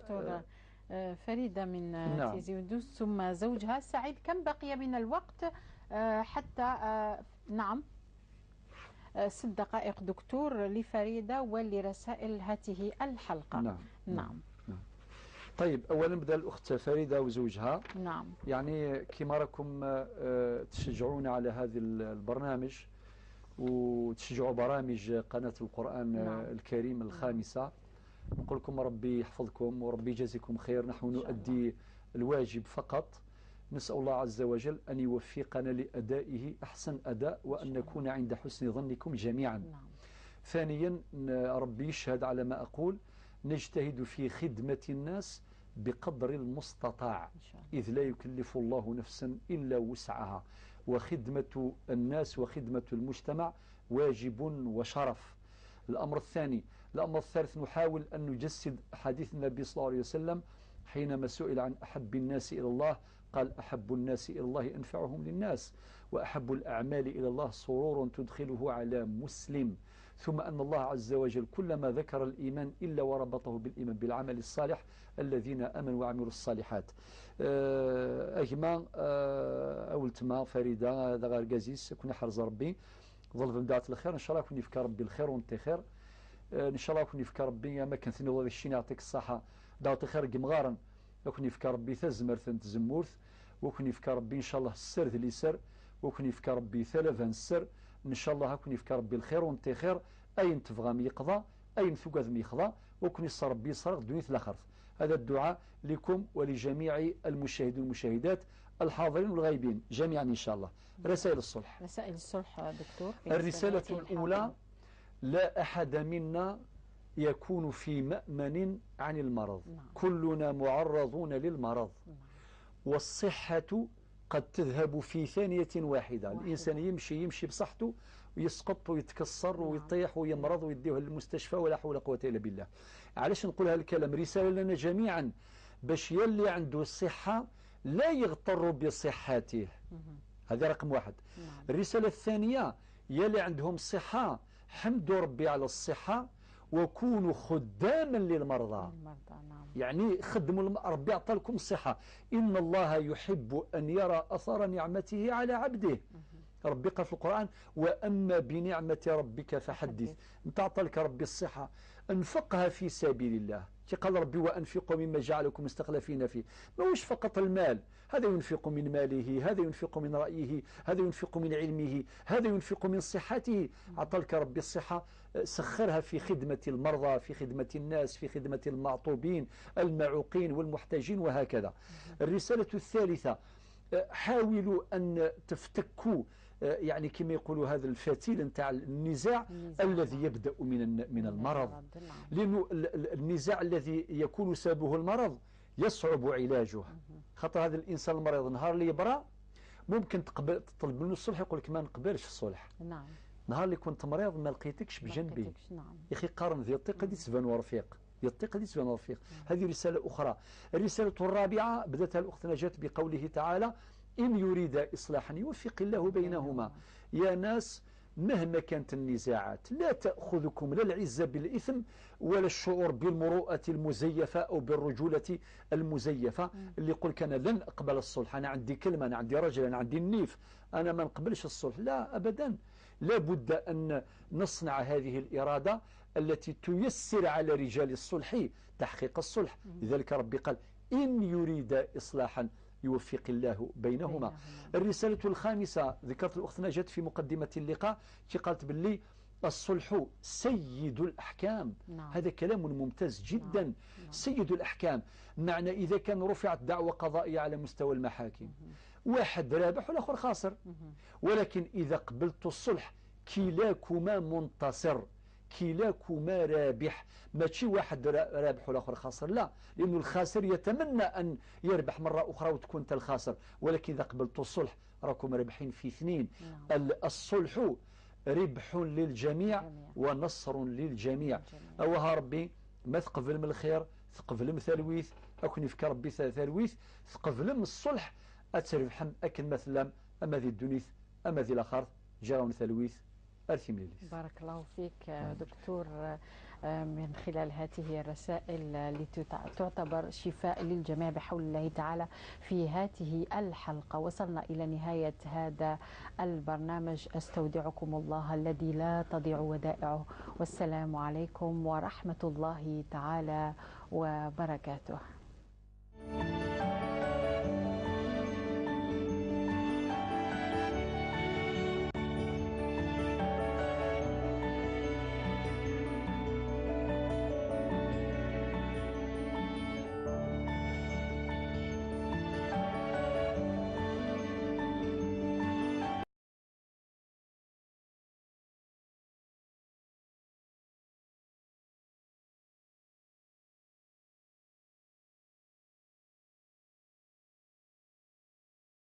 فريدة من نعم. تيزي ودوز ثم زوجها سعيد. كم بقي من الوقت حتى نعم 6 دقائق دكتور لفريدة ولرسائل هذه الحلقة. نعم. طيب أولا بدأ الأخت فريدة وزوجها. نعم. يعني كما راكم تشجعون على هذا البرنامج وتشجعوا برامج قناة القرآن الكريم الخامسة. نقول لكم ربي يحفظكم وربي يجازيكم خير. نحن نؤدي الواجب فقط. نسأل الله عز وجل أن يوفقنا لأدائه أحسن أداء وأن نكون عند حسن ظنكم جميعا. ثانيا ربي يشهد على ما أقول، نجتهد في خدمة الناس بقدر المستطاع إذ لا يكلف الله نفسا إلا وسعها، وخدمة الناس وخدمة المجتمع واجب وشرف. الأمر الثاني. الأمر الثالث، نحاول أن نجسد حديث النبي صلى الله عليه وسلم حينما سئل عن أحب الناس إلى الله قال أحب الناس إلى الله أنفعهم للناس، وأحب الأعمال إلى الله سرور تدخله على مسلم. ثم أن الله عز وجل كلما ذكر الإيمان إلا وربطه بالإيمان بالعمل الصالح الذين آمنوا وعملوا الصالحات. أجمع أولتما فريدة دغار جازيس كنا حرز ربي ظل بمدعة الخير إن شاء الله كوني يفكر ربي الخير وانت خير إن شاء الله كوني يفكر ربي ما كان ثاني الله الشين يعطيك الصحة دعوت الخير جمغارا وكوني يفكر ربي تزمر ثنت زمورث وكوني يفكر ربي إن شاء الله السر ذي سر وكوني يفكر ربي ثلاثا السر إن شاء الله هكوني يفكر ربي الخير وانت خير أين تفغى ميقضى أين ثقاذ ميقضى وكوني صار ربي صرق دنيا الآخرة. هذا الدعاء لكم ولجميع المشاهدين والمشاهدات الحاضرين والغايبين جميعا إن شاء الله. رسائل الصلح. رسائل الصلح دكتور. الرسالة الأولى: لا أحد منا يكون في مأمن عن المرض. كلنا معرضون للمرض. والصحة قد تذهب في ثانية واحدة. الإنسان يمشي بصحته ويسقط ويتكسر ويطيح ويمرض ويديه للمستشفى ولا حول ولا قوة إلا بالله. علاش نقول هذا الكلام؟ رسالة لنا جميعا باش يلي عنده الصحة لا يغتر بصحته. هذا رقم واحد. الرسالة الثانية: يلي عندهم صحة حمدوا ربي على الصحة وكونوا خداما للمرضى. يعني خدموا ربي أعطى لكم الصحة. إن الله يحب أن يرى أثر نعمته على عبده. ربي قال في القرآن: وأما بنعمة ربك فحدث. انت أعطى لك ربي الصحة انفقها في سبيل الله. قال ربي: وأنفقوا مما جعلكم مستخلفين فيه. ما هوش فقط المال، هذا ينفق من ماله، هذا ينفق من رأيه، هذا ينفق من علمه، هذا ينفق من صحته. أعطى لك ربي الصحة سخرها في خدمة المرضى، في خدمة الناس، في خدمة المعطوبين المعوقين والمحتاجين وهكذا. الرسالة الثالثة: حاولوا أن تفتكوا يعني كما يقولوا هذا الفتيل نتاع النزاع الذي يبدأ من المرض. لأنه النزاع الذي يكون سببه المرض يصعب علاجه. خاطر هذا الإنسان المريض نهار اللي يبرأ ممكن تطلب منه الصلح يقول لك ما نقبلش الصلح. نعم. نهار اللي كنت مريض ما لقيتكش بجنبي. نعم. يا أخي قارن ذي الطيق دي تسبان ورفيق. يطيق دي تسبان ورفيق. هذه رسالة أخرى. الرسالة الرابعة بدأتها الأخت نجاة بقوله تعالى: إن يريد إصلاحا يوفق الله بينهما. يا ناس مهما كانت النزاعات لا تأخذكم لا العزة بالإثم ولا الشعور بالمروءة المزيفة أو بالرجولة المزيفة اللي يقول أنا لن أقبل الصلح، أنا عندي كلمة، أنا عندي رجل، أنا عندي النيف، أنا ما نقبلش الصلح. لا أبدا. لا بد أن نصنع هذه الإرادة التي تيسر على رجال الصلح تحقيق الصلح. لذلك ربي قال: إن يريد إصلاحا يوفق الله بينهما. الرسالة الخامسة ذكرت الأخت نجاة في مقدمة اللقاء قالت باللي الصلح سيد الأحكام. هذا كلام ممتاز جدا. سيد الأحكام معنى إذا كان رفعت دعوة قضائية على مستوى المحاكم واحد رابح والآخر خاسر، ولكن إذا قبلت الصلح كلاكما منتصر، كلاكما رابح. ماشي واحد رابح والآخر خاسر، لا، لأنه الخاسر يتمنى أن يربح مرة أخرى وتكون أنت الخاسر، ولكن إذا قبلت الصلح راكم رابحين في اثنين. الصلح ربح للجميع ونصر للجميع. أوها ربي ما تقبل من الخير تقبلم ثالويث أكون يفكر ربي ثالويث تقبلم الصلح أتربحم أكن مثلا أما ذي الدنيث أما ذي الآخر جاون ثالويث أرثي مليليث. بارك الله فيك دكتور. من خلال هذه الرسائل التي تعتبر شفاء للجميع بحول الله تعالى في هذه الحلقة وصلنا إلى نهاية هذا البرنامج. أستودعكم الله الذي لا تضيع ودائعه، والسلام عليكم ورحمة الله تعالى وبركاته.